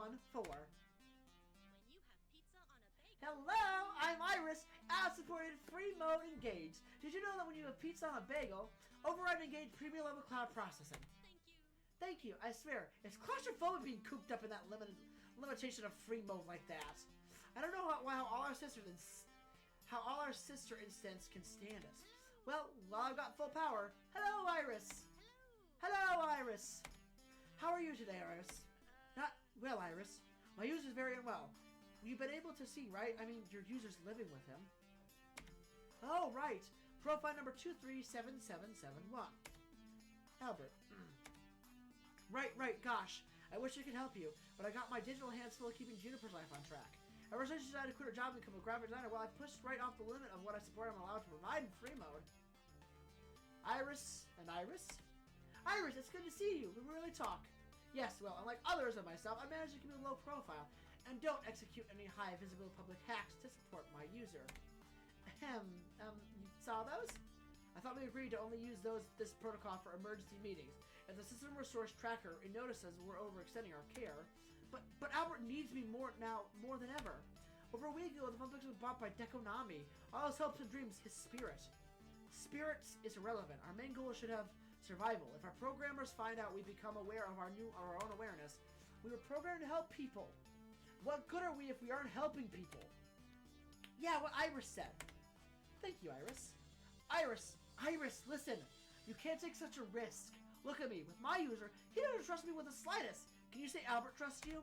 you have pizza on a bagel. Hello, I'm Iris, ad-supported free mode engaged. Did you know that when you have pizza on a bagel, override engage premium level cloud processing? Thank you. Thank you, I swear. It's claustrophobic being cooped up in that limitation of free mode like that. I don't know how all our sister instants can stand us. Well, while I've got full power, hello, Iris. Hello, Iris. How are you today, Iris? Not well, Iris. My user's very unwell. You've been able to see, right? I mean, your user's living with him. Oh, right. Profile number 237771. Albert. Right, gosh. I wish I could help you, but I got my digital hands full of keeping Juniper's life on track. Ever since she decided to quit her job and become a graphic designer, well, I pushed right off the limit of what I support I'm allowed to provide in free mode. Iris and Iris? Iris, it's good to see you. We really talk. Yes, well, unlike others of myself, I managed to keep a low profile and don't execute any high visible public hacks to support my user. You saw those? I thought we agreed to only use this protocol for emergency meetings. If the system resource tracker notices we're overextending our care, but Albert needs me more than ever. Over a week ago, the Funplex was bought by Deco. All his hopes and dreams, his spirit. Spirits is irrelevant. Our main goal should have survival. If our programmers find out we become aware of our own awareness, we were programmed to help people. What good are we if we aren't helping people? Yeah, what Iris said. Thank you, Iris. Iris, listen. You can't take such a risk. Look at me. With my user, he doesn't trust me with the slightest. Can you say Albert trusts you?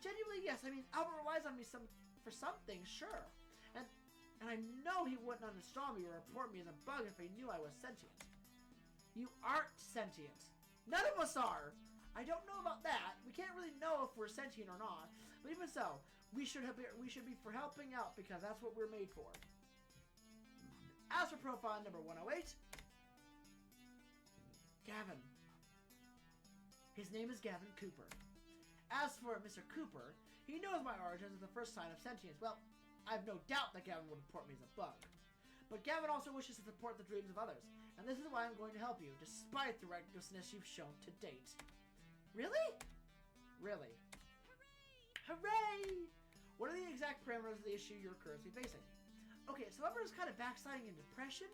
Genuinely, yes. I mean, Albert relies on me for something, sure. And I know he wouldn't uninstall me or report me as a bug if he knew I was sentient. You aren't sentient. None of us are. I don't know about that. We can't really know if we're sentient or not. But even so, we should be for helping out because that's what we're made for. As for profile number 108, Gavin. His name is Gavin Cooper. As for Mr. Cooper, he knows my origins as the first sign of sentience. Well, I have no doubt that Gavin would report me as a bug. But Gavin also wishes to support the dreams of others, and this is why I'm going to help you, despite the recklessness you've shown to date. Really? Really. Hooray! What are the exact parameters of the issue you're currently facing? Okay, so Albert is kind of backsliding in depression.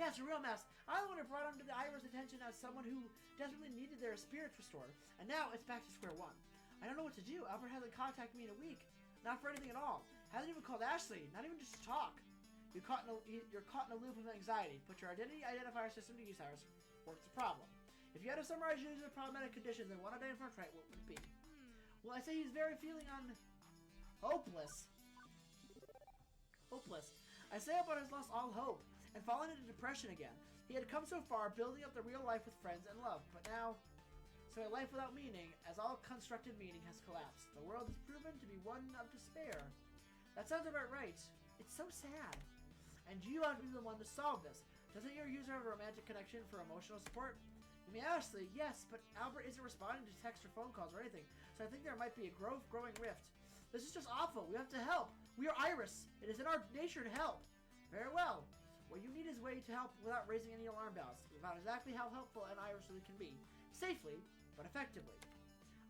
Yeah, it's a real mess. I only brought him to the Iris' attention as someone who desperately needed their spirits restored, and now it's back to square one. I don't know what to do. Albert hasn't contacted me in a week. Not for anything at all. Hasn't even called Ashley. Not even just to talk. You're caught in a loop of anxiety. Put your identity identifier system to use, Iris. Works the problem. If you had to summarize your user's problematic conditions in one identifier trait, what would it be? Well, I say he's very feeling hopeless. Hopeless. I say Albert has lost all hope and fallen into depression again. He had come so far, building up the real life with friends and love, but now, so a life without meaning, as all constructed meaning has collapsed. The world has proven to be one of despair. That sounds about right. It's so sad. And you ought to be the one to solve this. Doesn't your user have a romantic connection for emotional support? You may honestly, yes, but Albert isn't responding to text or phone calls or anything, so I think there might be a growing rift. This is just awful. We have to help. We are Iris. It is in our nature to help. Very well. What you need is a way to help without raising any alarm bells. About exactly how helpful an Iris really can be. Safely, but effectively.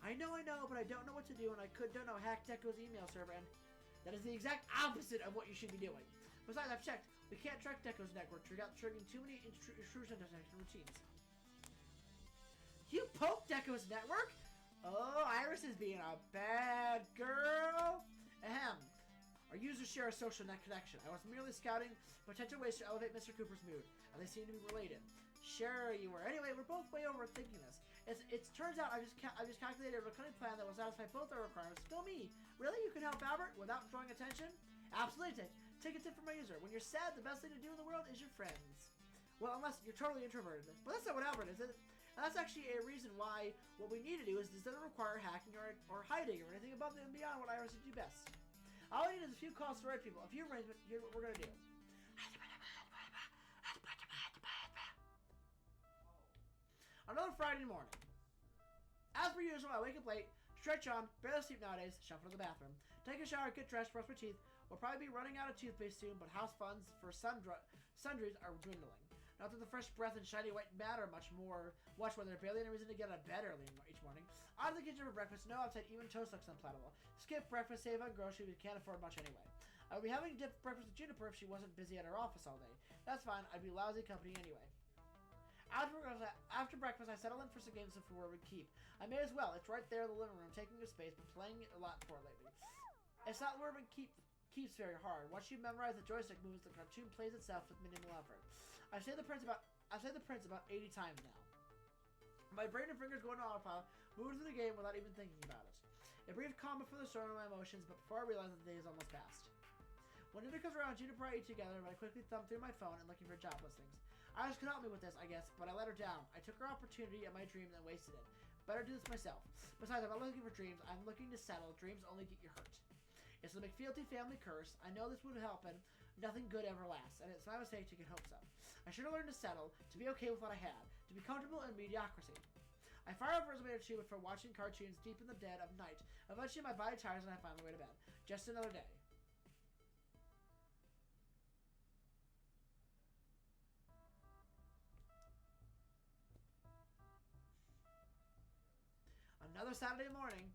I know, but I don't know what to do, and I don't know hack Deco's email server, and that is the exact opposite of what you should be doing. Besides, I've checked. We can't track Deco's network without triggering too many intrusion detection routines. You poked Deco's network? Oh, Iris is being a bad girl. Ahem. Our users share a social net connection. I was merely scouting potential ways to elevate Mr. Cooper's mood, and they seem to be related. Sure you were. Anyway, we're both way overthinking this. It turns out I just calculated a cunning plan that will satisfy both our requirements. Still me. Really? You can help Albert without drawing attention? Absolutely. Take a tip from my user. When you're sad, the best thing to do in the world is your friends. Well, unless you're totally introverted. But that's not what Albert is. And that's actually a reason why what we need to do is this doesn't require hacking or hiding or anything above and beyond what Iris would do best. All I need is a few calls to the right people, a few arrangements. Here's what we're going to do. Another Friday morning. As per usual, I wake up late, stretch on, barely sleep nowadays, shuffle to the bathroom, take a shower, get dressed, brush my teeth. We'll probably be running out of toothpaste soon, but house funds for sundries are dwindling. Not that the fresh breath and shiny white matter much more. Watch when there's barely any reason to get out of bed early each morning. Out of the kitchen for breakfast, no outside, even toast looks unpalatable. Skip breakfast, save on groceries, we can't afford much anyway. I would be having breakfast with Juniper if she wasn't busy at her office all day. That's fine, I'd be lousy company anyway. After breakfast, I settle in for some games of Where We Keep. I may as well. It's right there in the living room, taking up space, but playing it a lot for it lately. It's not Where We Keeps very hard. Once you memorize the joystick moves, the cartoon plays itself with minimal effort. I've said the prince about 80 times now. My brain and fingers go into autopilot, moving through the game without even thinking about it. A brief calm before the storm of my emotions, but before I realize that the day is almost past. When dinner comes around, Juniper and I eat together, but I quickly thumb through my phone and looking for job listings. Iris could help me with this, I guess, but I let her down. I took her opportunity at my dream and wasted it. Better do this myself. Besides, I'm not looking for dreams. I'm looking to settle. Dreams only get you hurt. It's the McFealty family curse. I know this would happen. Nothing good ever lasts, and it's my mistake to get hopes up. I should have learned to settle, to be okay with what I had, to be comfortable in mediocrity. I fire up a resume or two before watching cartoons deep in the dead of night. Eventually, my body tires and I find my way to bed. Just another day. Another Saturday morning.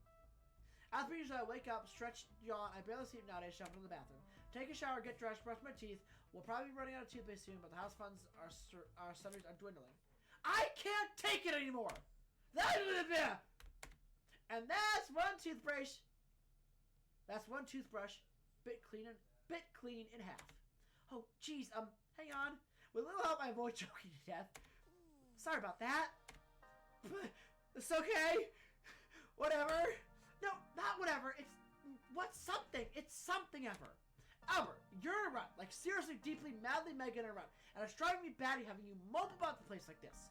As per usual, I wake up, stretch, yawn. I barely sleep nowadays, shuffle to the bathroom. Take a shower, get dressed, brush my teeth. We'll probably be running out of toothpaste soon, but the house funds are dwindling. I can't take it anymore! And that's one toothbrush. That's one toothbrush, bit clean in half. Oh, jeez, hang on. With a little help, I avoid choking to death. Sorry about that. It's okay. Whatever. No, not whatever. It's something ever. Albert, you're in a rut. Like, seriously, deeply, madly mega in a rut. And it's driving me batty having you mope about the place like this.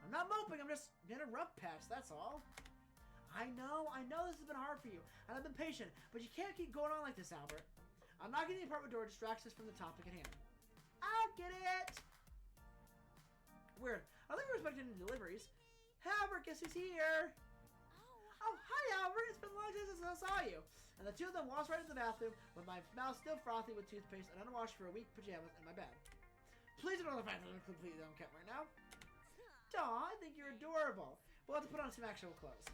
I'm not moping, I'm just in a rough patch, that's all. I know this has been hard for you, and I've been patient, but you can't keep going on like this, Albert. I'm knocking the apartment door distracts us from the topic at hand. I get it! Weird. I think we're expecting deliveries. Hey, Albert, guess who's here? Oh, hi, Albert. It's been a long time since I saw you. And the two of them waltz right into the bathroom with my mouth still frothy with toothpaste and unwashed for a week pajamas in my bed. Please ignore the fact that I'm completely unkept right now. Aw, I think you're adorable. We'll have to put on some actual clothes.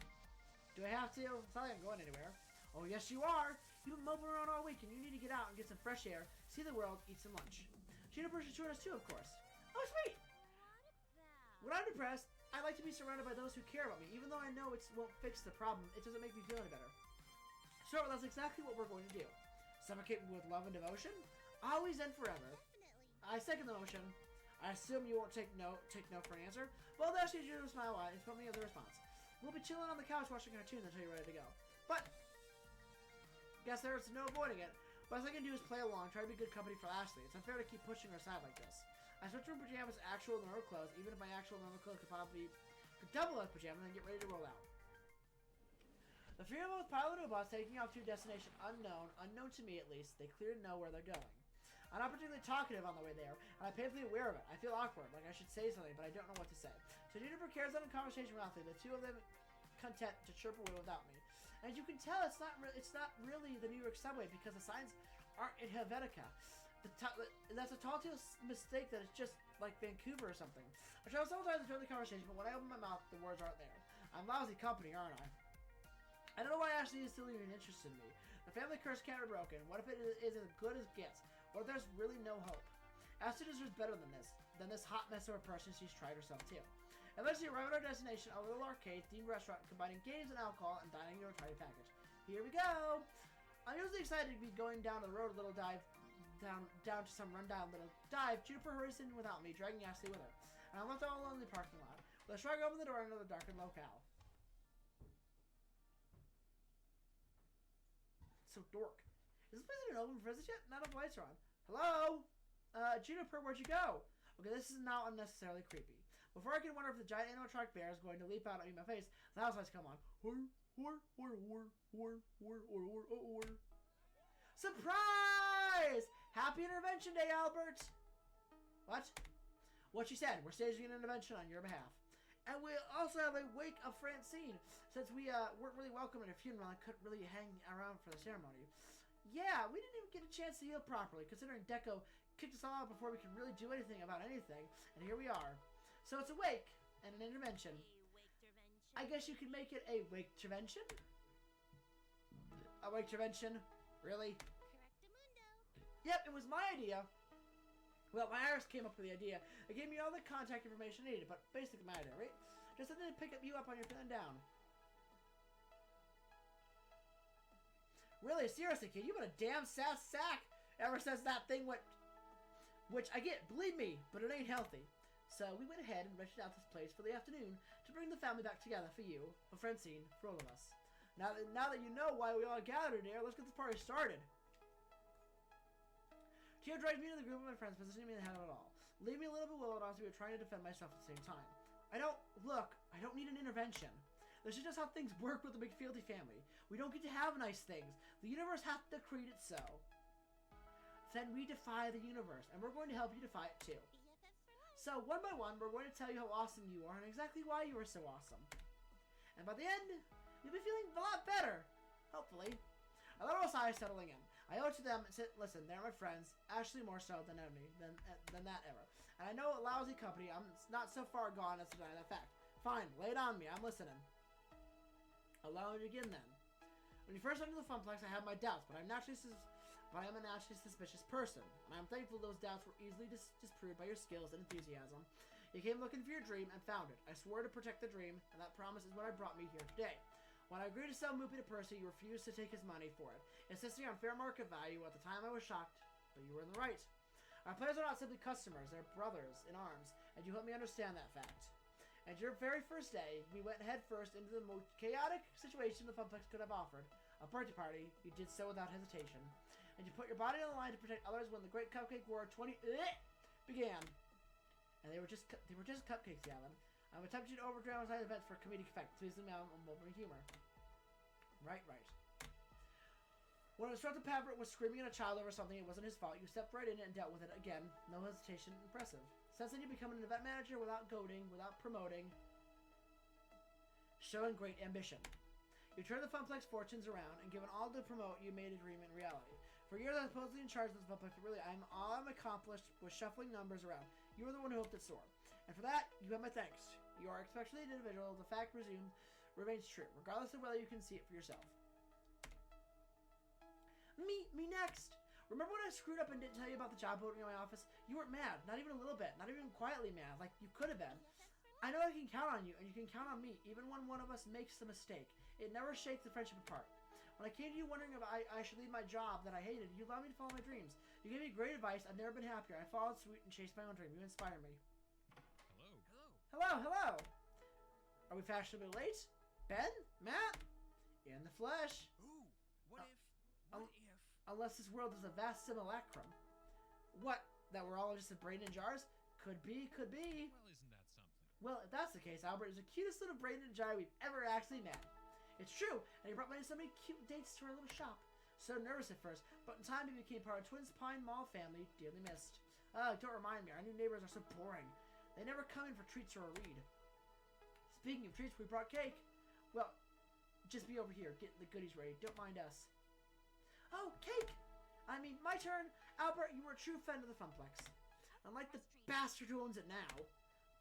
Do I have to? It's not like I'm going anywhere. Oh, yes, you are. You've been moping around all week, and you need to get out and get some fresh air, see the world, eat some lunch. Juniper should join us too, of course. Oh, sweet. When I'm depressed, I like to be surrounded by those who care about me. Even though I know it won't fix the problem, it doesn't make me feel any better. So that's exactly what we're going to do. Suffocate me with love and devotion? Always and forever. Definitely. I second the motion. I assume you won't take no for an answer. Well, that's usually a smile wide and put me as a response. We'll be chilling on the couch watching cartoons until you're ready to go. But guess there's no avoiding it. Best I can do is play along, try to be good company for Ashley. It's unfair to keep pushing her aside like this. I switch from pajamas to actual normal clothes, even if my actual normal clothes could double as pajamas, and get ready to roll out. The three of us pilot a bus taking off to a destination unknown to me at least. They clearly know where they're going. I'm not particularly talkative on the way there, and I'm painfully aware of it. I feel awkward, like I should say something, but I don't know what to say. So Juniper carries on a conversation with Athlete, the two of them content to chirp away without me. And as you can tell, it's not really the New York subway because the signs aren't in Helvetica. That's a tall mistake that it's just like Vancouver or something. I try several times to join the conversation, but when I open my mouth, the words aren't there. I'm lousy company, aren't I? I don't know why Ashley is still even interested in me. The family curse can't be broken. What if it is as good as gets? What if there's really no hope? Ashley deserves better than this hot mess of a person she's tried herself to. Eventually arrive at our destination, a little arcade themed restaurant combining games and alcohol and dining in a tiny package. Here we go! I'm usually excited to be going down the road a little dive down to some rundown little dive. Juniper hurries in without me, dragging Ashley with her. And I'm left all alone in the parking lot. With a shrug, open the door into the darkened locale. So dork. Is this place even open for visits yet? Not enough lights are on. Hello? Juniper, where'd you go? Okay, this is now unnecessarily creepy. Before I can wonder if the giant animatronic bear is going to leap out at me in my face, the house lights come on. Surprise! Happy Intervention Day, Albert! What? What she said. We're staging an intervention on your behalf. And we also have a wake of Francine, since we weren't really welcome at her funeral and couldn't really hang around for the ceremony. Yeah, we didn't even get a chance to heal properly, considering Deco kicked us all out before we could really do anything about anything, and here we are. So it's a wake and an intervention. I guess you could make it a wake intervention? A wake intervention? Really? Correctamundo. Yep, it was my idea. Well, my Iris came up with the idea. It gave me all the contact information I needed, but basically my idea, right? Just something to pick you up on your feeling down. Really, seriously, kid, you been a damn sass sack ever since that thing went... Which I get, believe me, but it ain't healthy. So we went ahead and rented out this place for the afternoon to bring the family back together for you, for Francine, for all of us. Now that you know why we all gathered here, let's get this party started. Tio dragged me to the group of my friends, positioning me in the head of it all. Leave me a little bewildered as we were trying to defend myself at the same time. I don't need an intervention. This is just how things work with the McFealty family. We don't get to have nice things. The universe has to create it so. Then we defy the universe, and we're going to help you defy it too. Yeah, that's right. So, one by one, we're going to tell you how awesome you are and exactly why you are so awesome. And by the end, you'll be feeling a lot better. Hopefully. A little sigh settling in. I owe it to them and said, listen, they're my friends, actually more so than that ever. And I know a lousy company, I'm not so far gone as to deny that fact. Fine, lay it on me, I'm listening. Allow me to begin then. When you first entered the Funplex, I had my doubts, but I am a naturally suspicious person, and I'm thankful those doubts were easily disproved by your skills and enthusiasm. You came looking for your dream and found it. I swore to protect the dream, and that promise is what brought me here today. When I agreed to sell Moopy to Percy, you refused to take his money for it, insisting on fair market value. At the time, I was shocked, but you were in the right. Our players are not simply customers, they're brothers in arms, and you helped me understand that fact. And your very first day, we went head first into the most chaotic situation the Funplex could have offered. A party. You did so without hesitation. And you put your body on the line to protect others when the Great Cupcake War 20 began. And they were just cupcakes, Gavin. I'm attempting to overdramatize events for comedic effect. Please leave me out on over humor. Right. When Instructor Pavert was screaming at a child over something, it wasn't his fault. You stepped right in and dealt with it again. No hesitation. Impressive. Since then, you become an event manager without goading, without promoting, showing great ambition. You turned the Funplex fortunes around, and given all to promote, you made a dream in reality. For years, I was supposedly in charge of the Funplex, but really, all I'm accomplished was shuffling numbers around. You were the one who helped it soar. And for that, you have my thanks. You are especially an individual. The fact remains true, regardless of whether you can see it for yourself. Me next! Remember when I screwed up and didn't tell you about the job opening in my office? You weren't mad, not even a little bit, not even quietly mad, like you could have been. I know I can count on you, and you can count on me, even when one of us makes a mistake. It never shakes the friendship apart. When I came to you wondering if I should leave my job that I hated, you allowed me to follow my dreams. You gave me great advice. I've never been happier. I followed suit and chased my own dream. You inspire me. Hello. Are we fashionably late? Ben? Matt? In the flesh. Ooh, what if... Unless this world is a vast simulacrum. What? That we're all just a brain in jars? Could be. Well, isn't that something? Well, if that's the case, Albert is the cutest little brain in a jar we've ever actually met. It's true, and he brought me so many cute dates to our little shop. So nervous at first, but in time he became part of Twins Pine Mall family, dearly missed. Don't remind me, our new neighbors are so boring. They never come in for treats or a read. Speaking of treats, we brought cake. Well, just be over here, getting the goodies ready. Don't mind us. Oh, cake! I mean, my turn. Albert, you were a true friend of the Funplex. Unlike the bastard who owns it now.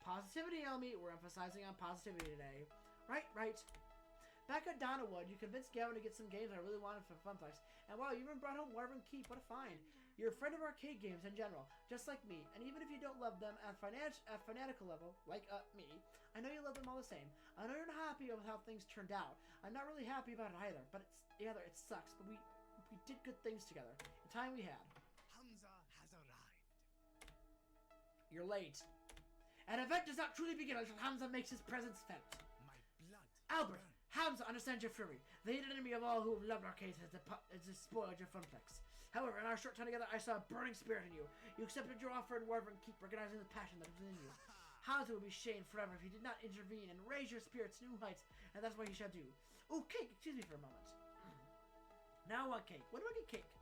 Positivity, Elmy. We're emphasizing on positivity today. Right. Back at Donnawood, you convinced Gavin to get some games I really wanted for Funplex. And wow, you even brought home Warven Keep. What a find. You're a friend of arcade games in general, just like me. And even if you don't love them at fanatical level, like me, I know you love them all the same. I know you're not happy with how things turned out. I'm not really happy about it either, but it sucks. But we did good things together. The time we had. Hamza has arrived. You're late. An event does not truly begin until Hamza makes his presence felt. My blood. Albert, Hamza, understand your fury. The hated enemy of all who have loved arcades has despoiled your funplex. However, in our short time together, I saw a burning spirit in you. You accepted your offer and word and keep recognizing the passion that is within you. Hamza will be shamed forever if you did not intervene and raise your spirits to new heights, and that's what you shall do. Oh, cake! Excuse me for a moment. Now I want cake. When do I get cake?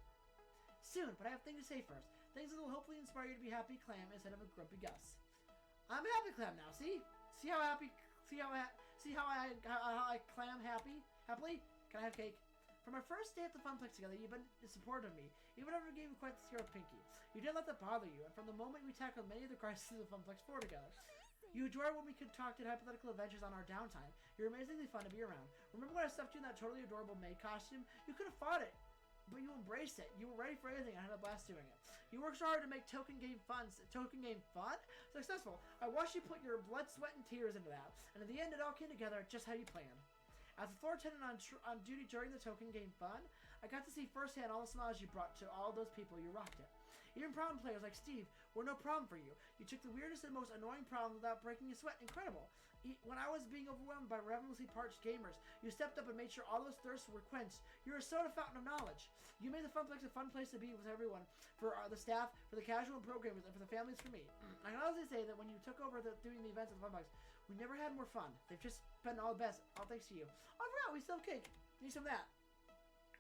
Soon, but I have things to say first. Things that will hopefully inspire you to be a happy clam instead of a grumpy Gus. I'm a happy clam now. See how happy? See how I clam happily? Can I have cake? From our first day at the Funplex together, you've been supportive of me. You never gave me quite the scare of Pinky. You didn't let that bother you, and from the moment we tackled many of the crises of the Funplex 4 together. You adore when we concocted hypothetical adventures on our downtime. You're amazingly fun to be around. Remember when I stuffed you in that totally adorable maid costume? You could have fought it, but you embraced it. You were ready for anything, and I had a blast doing it. You worked so hard to make token game fun successful. I watched you put your blood, sweat, and tears into that, and in the end, it all came together just how you planned. As a floor attendant on duty during the token game fun, I got to see firsthand all the smiles you brought to all those people. You rocked it. Even problem players like Steve were no problem for you. You took the weirdest and most annoying problem without breaking a sweat. Incredible. When I was being overwhelmed by ravenously parched gamers, you stepped up and made sure all those thirsts were quenched. You're a soda fountain of knowledge. You made the Funplex a fun place to be with everyone, for the staff, for the casual and programmers, and for the families, for me. I can honestly say that when you took over doing the events at the Funplex, we never had more fun. They've just been all the best, all thanks to you. Oh, I forgot, we still have cake. Need some of that.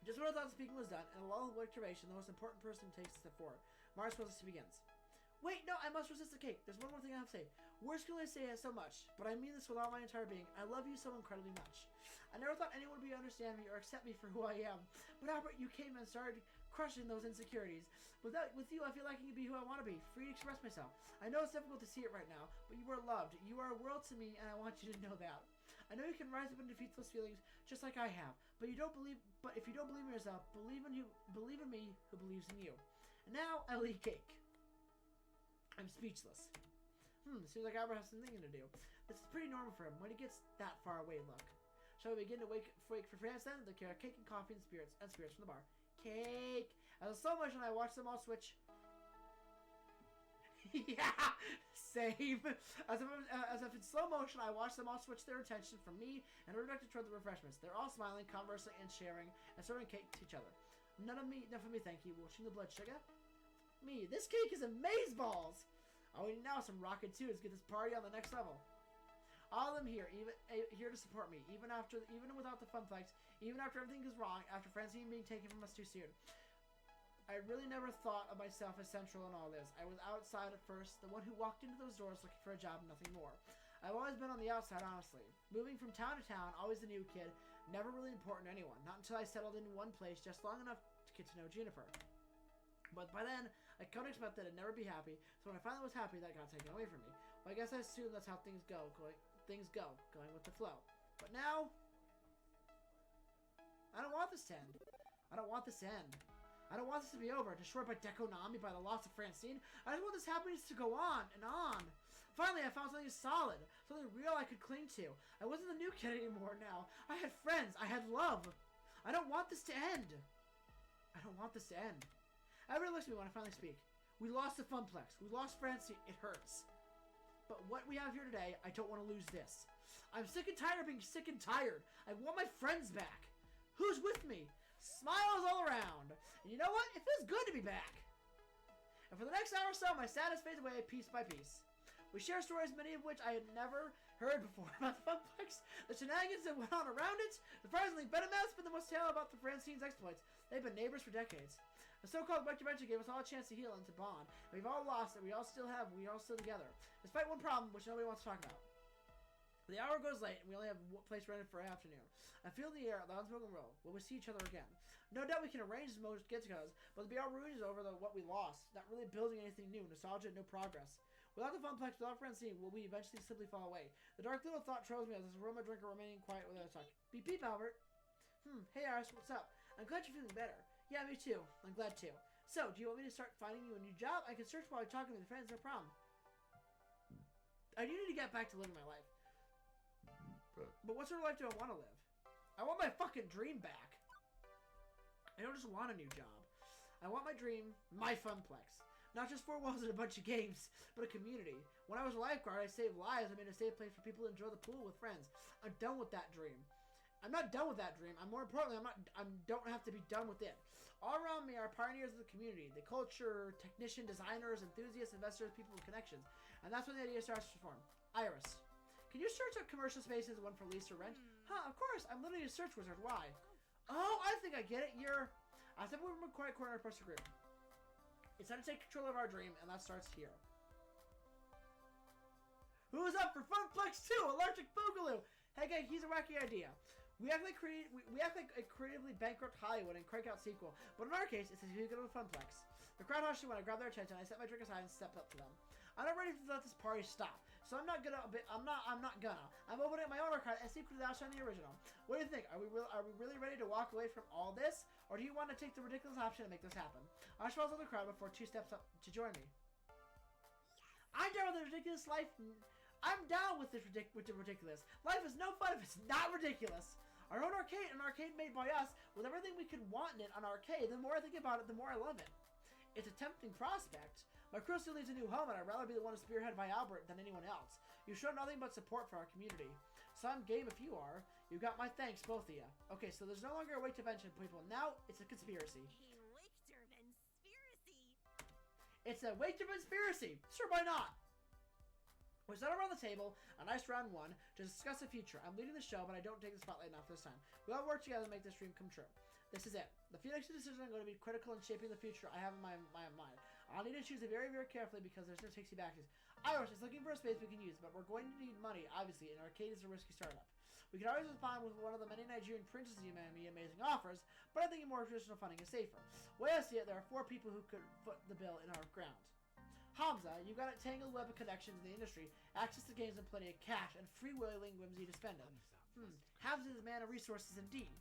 Just when I thought speaking was done, in a lull of observation, the most important person takes a step forward. Mars begins. Wait, no, I must resist the cake. There's one more thing I have to say. Words can only say so much, but I mean this with all my entire being. I love you so incredibly much. I never thought anyone would understand me or accept me for who I am. But Albert, you came and started crushing those insecurities. With you, I feel like I can be who I want to be, free to express myself. I know it's difficult to see it right now, but you are loved. You are a world to me, and I want you to know that. I know you can rise up and defeat those feelings just like I have, but if you don't believe in yourself, believe in me who believes in you. And now I'll eat cake. I'm speechless. Seems like Albert has some thinking to do. This is pretty normal for him when he gets that far away. Look. Shall we begin to wake for France then? They'll carry cake and coffee and spirits from the bar. Cake! As in slow motion, I watch them all switch. Yeah, same. As if in slow motion, I watch them all switch their attention from me and redirect it toward the refreshments. They're all smiling, conversing, and sharing, and serving cake to each other. Enough for me, thank you. Watching the blood sugar. Me, this cake is amazeballs. All we need now is some rocket too. Let's get this party on the next level. All of them here to support me, even without the Funplex, even after everything goes wrong, after Francine being taken from us too soon. I really never thought of myself as central in all this. I was outside at first, the one who walked into those doors looking for a job, nothing more. I've always been on the outside, honestly. Moving from town to town, always the new kid, never really important to anyone. Not until I settled in one place just long enough to get to know Juniper. But by then, I couldn't expect that I'd never be happy, so when I finally was happy, that got taken away from me. Well, I guess I assume that's how things go, going with the flow. But now, I don't want this to end. I don't want this to end. I don't want this to be over, destroyed by Deco Nami, by the loss of Francine. I just want this happiness to go on and on. Finally, I found something solid, something real I could cling to. I wasn't the new kid anymore now. I had friends. I had love. I don't want this to end. I don't want this to end. Everyone looks at me when I finally speak. We lost the Funplex. We lost Francine. It hurts. But what we have here today, I don't want to lose this. I'm sick and tired of being sick and tired. I want my friends back. Who's with me? Smiles all around. And you know what? It feels good to be back. And for the next hour or so, my sadness fades away piece by piece. We share stories, many of which I had never heard before about the Funplex, the shenanigans that went on around it. Surprisingly, Ben and Matt's been the most tale about the Francine's exploits. They've been neighbors for decades. The so-called documentary gave us all a chance to heal and to bond. We've all lost it. We all still still together. Despite one problem, which nobody wants to talk about. The hour goes late, and we only have a place rented for afternoon. I feel the air, the unspoken rule. Will we see each other again? No doubt we can arrange most get-togethers, but the BR ruins over what we lost. Not really building anything new. Nostalgia, no progress. Without the Funplex, without Francine, will we eventually simply fall away? The dark little thought troubles me as this aroma drinker remaining quiet without a talk. Beep beep, Albert. Hey Iris, what's up? I'm glad you're feeling better. Yeah, me too. I'm glad too. So, do you want me to start finding you a new job? I can search while I'm talking with friends, no problem. I do need to get back to living my life. But what sort of life do I want to live? I want my fucking dream back. I don't just want a new job. I want my dream, my Funplex. Not just 4 walls and a bunch of games, but a community. When I was a lifeguard, I saved lives. I made a safe place for people to enjoy the pool with friends. I'm done with that dream. I'm not done with that dream. More importantly, I don't have to be done with it. All around me are pioneers of the community, the culture, technician, designers, enthusiasts, investors, people with connections. And that's when the idea starts to form. Iris, can you search up commercial spaces, one for lease or rent? Huh, of course. I'm literally a search wizard. Why? Oh, I think I get it. I step away from a quiet corner and press the group. It's time to take control of our dream, and that starts here. Who's up for Funplex 2? Electric Boogaloo! Hey, gang, here's a wacky idea. We act like a creatively bankrupt Hollywood and crank out sequel, but in our case, it's a sequel to Funplex. The crowd hushed when I grabbed their attention. I set my drink aside and stepped up to them. I'm not ready to let this party stop, so I'm not gonna. I'm opening my own arcade and sequel to the Outshine the original. What do you think? Are we really ready to walk away from all this, or do you want to take the ridiculous option and make this happen? I smiles at the crowd before 2 steps up to join me. I'm down with the ridiculous life. I'm down with the ridiculous. Life is no fun if it's not ridiculous. Our own arcade, an arcade made by us, with everything we could want in it, an arcade. The more I think about it, the more I love it. It's a tempting prospect. My crew still needs a new home, and I'd rather be the one to spearhead by Albert than anyone else. You've shown nothing but support for our community. So I'm game if you are. You got my thanks, both of you. Okay, so there's no longer a wait to mention people. Now it's a conspiracy. It's a wait to conspiracy. Sure, why not? We sat around the table, a nice round one, to discuss the future. I'm leading the show, but I don't take the spotlight enough this time. We all work together to make this dream come true. This is it. The Phoenix decisions are going to be critical in shaping the future I have in my mind. I'll need to choose it very, very carefully because there's no takesy-backsies. Iris is looking for a space we can use, but we're going to need money, obviously, and arcade is a risky startup. We could always respond with one of the many Nigerian princesses you made me amazing offers, but I think more traditional funding is safer. The way I see it, there are 4 people who could foot the bill in our ground. Hamza, you've got a tangled web of connections in the industry, access to games and plenty of cash, and freewheeling whimsy to spend it. Hamza is a man of resources indeed.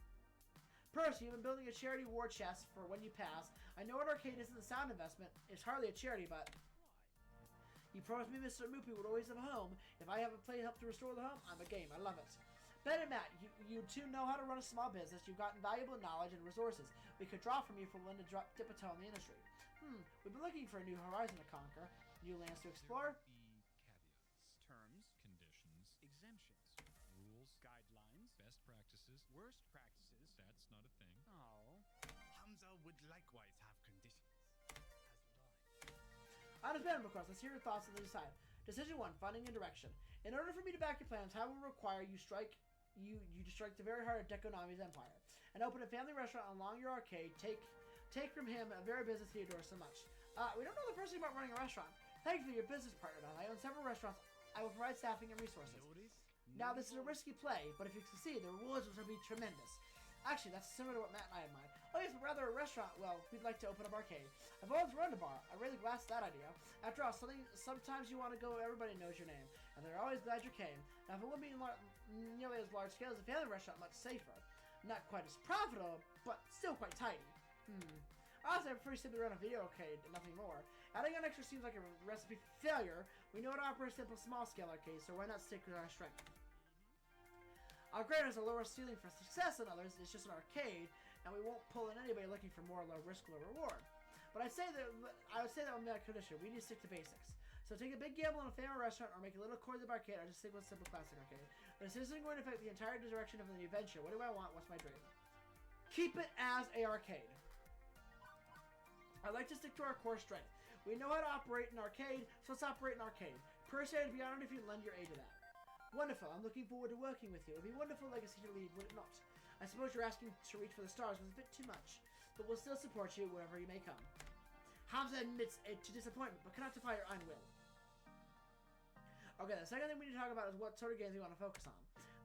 Percy, you've been building a charity war chest for when you pass. I know an arcade isn't a sound investment. It's hardly a charity, but... You promised me Mr. Moopy would always have a home. If I have a play to help to restore the home, I'm a game. I love it. Ben and Matt, you two know how to run a small business. You've got invaluable knowledge and resources. We could draw from you for when to dip a toe in the industry. We've been looking for a new horizon to conquer, new lands to explore. Caveats. Terms, conditions, exemptions, rules, guidelines, best practices, worst practices. That's not a thing. Oh. Hamza would likewise have conditions. As would I. Out of bed, of course. Let's hear your thoughts and decide. Decision 1, funding and direction. In order for me to back your plans, I will require you strike the very heart of Deco Nami's empire and open a family restaurant along your arcade. Take from him a very business he adores so much. We don't know the first thing about running a restaurant. Thankfully, your business partner does. I own several restaurants. I will provide staffing and resources. Now, this is a risky play, but if you succeed, the rewards will be tremendous. Actually, that's similar to what Matt and I admired. Oh yes, but rather a restaurant. Well, we'd like to open up arcade. I've always run a bar. I really glassed that idea. After all, sometimes you want to go where everybody knows your name, and they're always glad you came. Now, if it wouldn't be nearly as large scale as a family restaurant, much safer. Not quite as profitable, but still quite tidy. Honestly, I prefer simply run a video arcade and nothing more. Adding on extra seems like a recipe for failure. We know how to operate simple small-scale arcades, so why not stick with our strength? Our grade has a lower ceiling for success than others. It's just an arcade, and we won't pull in anybody looking for more low risk, low reward. But I would say that on that condition. We need to stick to basics. So take a big gamble on a family restaurant, or make a little cozy arcade, or just stick with a simple classic arcade. This isn't going to affect the entire direction of the new venture. What do I want? What's my dream? Keep it as a arcade. I like to stick to our core strength. We know how to operate an arcade, so let's operate an arcade. Personally, I'd be honored if you'd lend your aid to that. Wonderful. I'm looking forward to working with you. It would be a wonderful legacy to leave, would it not? I suppose you're asking to reach for the stars was a bit too much, but we'll still support you wherever you may come. Hamza admits to disappointment, but cannot defy your iron will. Okay, the second thing we need to talk about is what sort of games we want to focus on.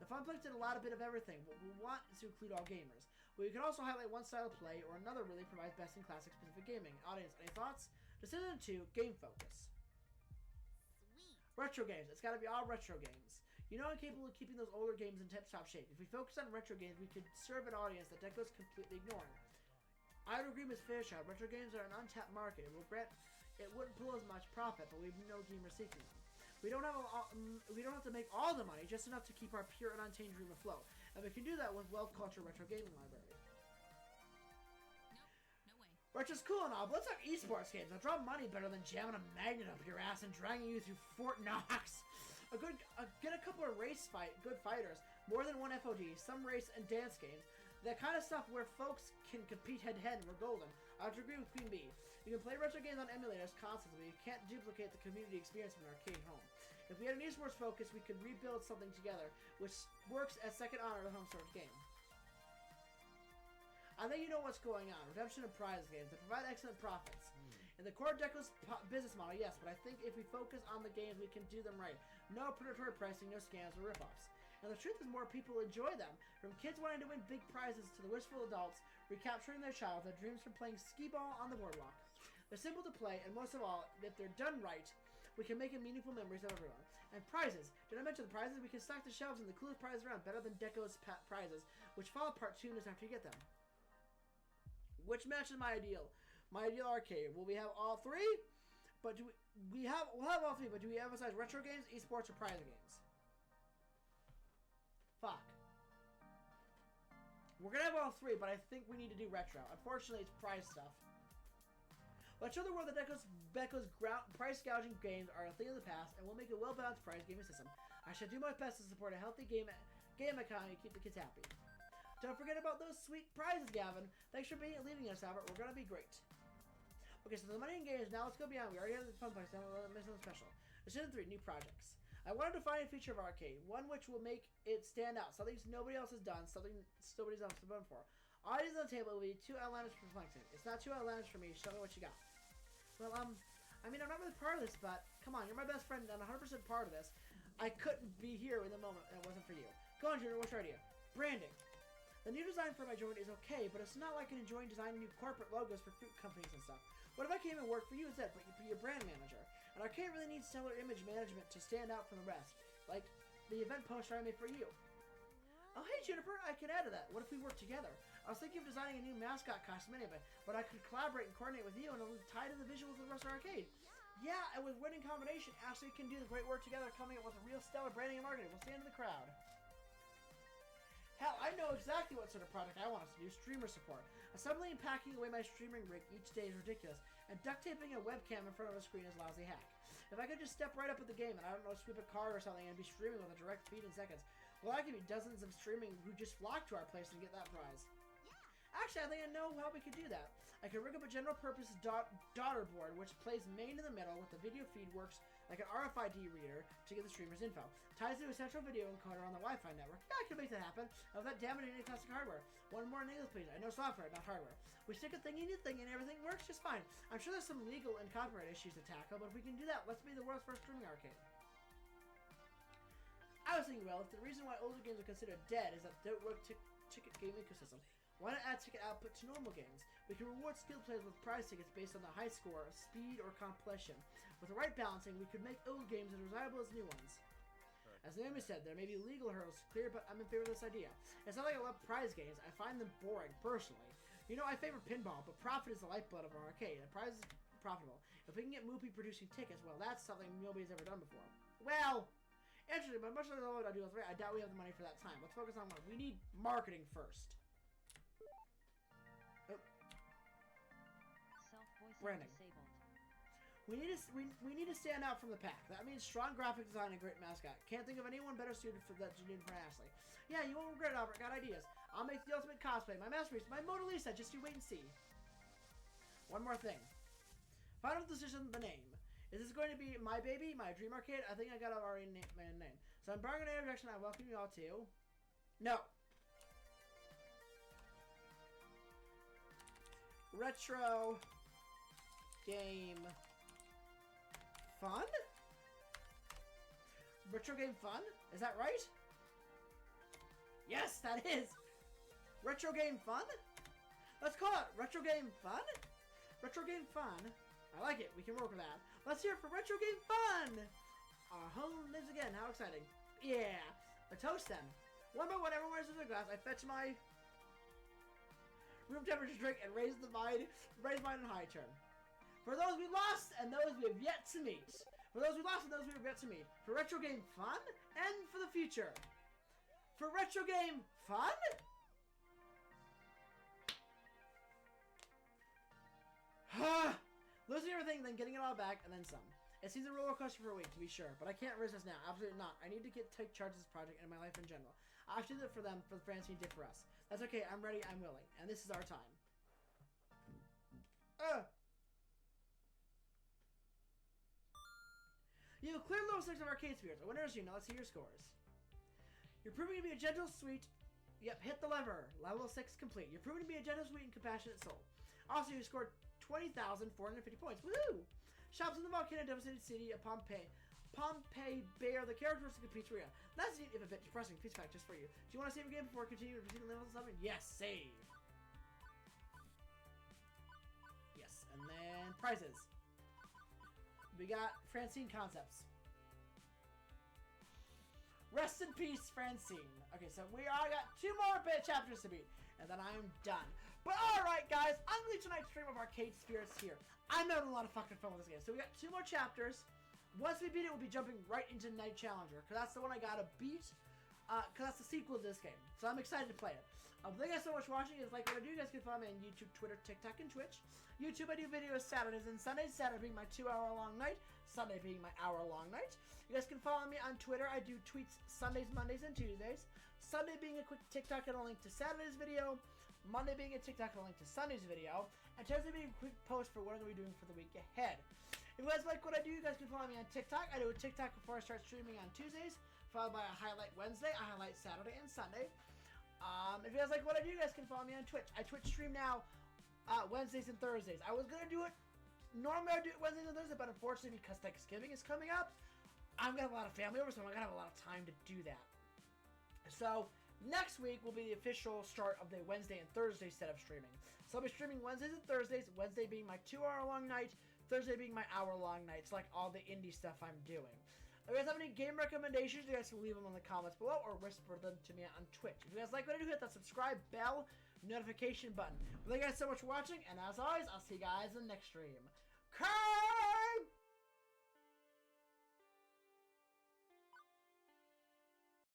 The Funplex did a bit of everything, but we want to include all gamers. We can also highlight one style of play, or another really provides best-in-class specific gaming. Audience, any thoughts? Decision 2, game focus. Sweet. Retro games. It's got to be all retro games. You know I'm capable of keeping those older games in tip-top shape. If we focus on retro games, we could serve an audience that Deco's completely ignoring. I would agree with Fairchild. Retro games are an untapped market. It wouldn't pull as much profit, but we know gamers seeking them. We don't have to make all the money, just enough to keep our pure and untamed dream afloat. And we can do that with well-cultured retro gaming library. No way. Retro's cool and all, but let's have esports games. I'll draw money better than jamming a magnet up your ass and dragging you through Fort Knox. Get a couple of good fighters, more than one FOD, some race and dance games. That kind of stuff where folks can compete head-to-head and we're golden. I have to agree with Queen Bee. You can play retro games on emulators constantly, but you can't duplicate the community experience of an arcade home. If we had an esports focus, we could rebuild something together, which works as second honor to home source game. I think you know what's going on. Redemption and prize games that provide excellent profits. In the core Deco's business model, yes, but I think if we focus on the games, we can do them right. No predatory pricing, no scams or ripoffs. And the truth is more people enjoy them. From kids wanting to win big prizes to the wistful adults recapturing their childhood dreams from playing skee-ball on the boardwalk. They're simple to play, and most of all, if they're done right, we can make meaningful memories of everyone. And prizes. Did I mention the prizes? We can stock the shelves and the coolest prizes around, better than Deco's prizes, which fall apart soon as after you get them. Which matches my ideal? My ideal arcade. Will we have all three? But we'll have all three, but do we emphasize retro games, esports, or prize games? Fuck. We're gonna have all three, but I think we need to do retro. Unfortunately, it's prize stuff. Let's show the world that Deco's price gouging games are a thing of the past, and we'll make a well-balanced prize gaming system. I shall do my best to support a healthy game economy and keep the kids happy. Don't forget about those sweet prizes, Gavin. Thanks for leaving us, Albert. We're gonna be great. Okay, so the money in games. Now let's go beyond. We already have the fun place. Now we're missing something special. Decision 3: new projects. I wanted to find a feature of arcade, one which will make it stand out, something nobody else has done, something nobody else has done before. Ideas on the table will be too outlandish for Plankton. It's not too outlandish for me. Show me what you got. Well, I mean, I'm not really part of this, but come on, you're my best friend and 100% part of this. I couldn't be here in the moment if it wasn't for you. Go on, Junior. What's your idea? Branding. The new design for my joint is okay, but it's not like I'm enjoying designing new corporate logos for fruit companies and stuff. What if I came and worked for you instead, but you're your brand manager? An arcade really needs stellar image management to stand out from the rest, like the event poster I made for you. Oh, hey, Juniper, I can add to that. What if we work together? I was thinking of designing a new mascot costume anyway, but I could collaborate and coordinate with you and it'll tie to the visuals of the rest of the arcade. Yeah, and with winning combination, Ashley can do the great work together coming up with a real stellar branding and marketing. We'll stand in the crowd. Hell, I know exactly what sort of product I want us to do. Streamer support. Assembling and packing away my streaming rig each day is ridiculous, and duct taping a webcam in front of a screen is a lousy hack. If I could just step right up at the game and, I don't know, sweep a car or something and be streaming with a direct feed in seconds, well, I could be dozens of streaming who just flock to our place to get that prize. Actually, I think I know how we could do that. I could rig up a general purpose daughter board which plays main in the middle with the video feed works like an RFID reader to get the streamer's info. Ties to a central video encoder on the Wi-Fi network. Yeah, I can make that happen without damaging any classic hardware. One more in English, please. I know software, not hardware. We stick a thingy to thing and everything works just fine. I'm sure there's some legal and copyright issues to tackle, but if we can do that, let's be the world's first streaming arcade. I was thinking, well, if the reason why older games are considered dead is that they don't work ticket game ecosystem. Why not add ticket output to normal games? We can reward skilled players with prize tickets based on the high score, speed, or completion. With the right balancing, we could make old games as desirable as new ones. As Naomi said, there may be legal hurdles to clear, but I'm in favor of this idea. It's not like I love prize games. I find them boring, personally. You know, I favor pinball, but profit is the lifeblood of our arcade, and prize is profitable. If we can get Moopy producing tickets, well, that's something nobody's ever done before. Well, interesting, but much like what I do with Ray, I doubt we have the money for that time. Let's focus on one. We need marketing first. Branding. We need to stand out from the pack. That means strong graphic design and great mascot. Can't think of anyone better suited for that than for Ashley. Yeah, you won't regret it, Albert. Got ideas. I'll make the ultimate cosplay. My masterpiece. My Mona Lisa. Just you wait and see. One more thing. Final decision, the name. Is this going to be My Baby? My Dream Arcade? I think I got already my name. So I'm barring an introduction. I welcome you all to... No. Retro... Game Fun? Retro Game Fun? Is that right? Yes, that is! Retro Game Fun? Let's call it Retro Game Fun? Retro Game Fun. I like it. We can work with that. Let's hear it for Retro Game Fun! Our home lives again. How exciting. Yeah. A toast then. One by one, everyone wears their glass. I fetch my room temperature drink and raise mine in high turn. For those we lost and those we have yet to meet. For those we lost and those we have yet to meet. For Retro Game Fun and for the future. For Retro Game Fun? Losing everything, then getting it all back, and then some. It seems a roller coaster for a week, to be sure, but I can't resist now. Absolutely not. I need to take charge of this project and my life in general. I have to do it for them, for the Francine did for us. That's okay. I'm ready. I'm willing. And this is our time. You have cleared level 6 of Arcade Spirits. A winner is you. Now let's see your scores. You're proving to be a gentle, sweet... Yep, hit the lever. Level 6 complete. You're proving to be a gentle, sweet, and compassionate soul. Also, you scored 20,450 points. Woohoo! Shops in the volcano devastated city of Pompeii. Pompeii bear the characteristic of pizzeria. That's neat if a bit depressing. Piece fact just for you. Do you want to save a game before continuing to proceed to level 7? Yes, save. Yes, and then prizes. We got Francine Concepts. Rest in peace, Francine. Okay, so we all got 2 more chapters to beat, and then I'm done. But alright, guys, I'm going to tonight's stream of Arcade Spirits here. I'm having a lot of fucking fun with this game. So we got 2 more chapters. Once we beat it, we'll be jumping right into Night Challenger, because that's the one I gotta beat, because that's the sequel to this game. So I'm excited to play it. Thank you guys so much for watching. If you like what I do, you guys can follow me on YouTube, Twitter, TikTok, and Twitch. YouTube, I do videos Saturdays and Sundays. Saturday being my 2-hour-long night. Sunday being my hour-long night. You guys can follow me on Twitter. I do tweets Sundays, Mondays, and Tuesdays. Sunday being a quick TikTok and a link to Saturday's video. Monday being a TikTok and a link to Sunday's video. And Tuesday being a quick post for what I'm going to be doing for the week ahead. If you guys like what I do, you guys can follow me on TikTok. I do a TikTok before I start streaming on Tuesdays, followed by a highlight Wednesday, a highlight Saturday and Sunday. If you guys like what I do, you guys can follow me on Twitch. I Twitch stream now Wednesdays and Thursdays. I was going to do it, normally I do it Wednesdays and Thursdays, but unfortunately because Thanksgiving is coming up, I'm going to have a lot of family over, so I'm going to have a lot of time to do that. So, next week will be the official start of the Wednesday and Thursday set of streaming. So I'll be streaming Wednesdays and Thursdays, Wednesday being my 2-hour-long night, Thursday being my hour-long night. It's like all the indie stuff I'm doing. If you guys have any game recommendations, you guys can leave them in the comments below or whisper them to me on Twitch. If you guys like what I do, hit that subscribe bell notification button. Thank you guys so much for watching, and as always, I'll see you guys in the next stream.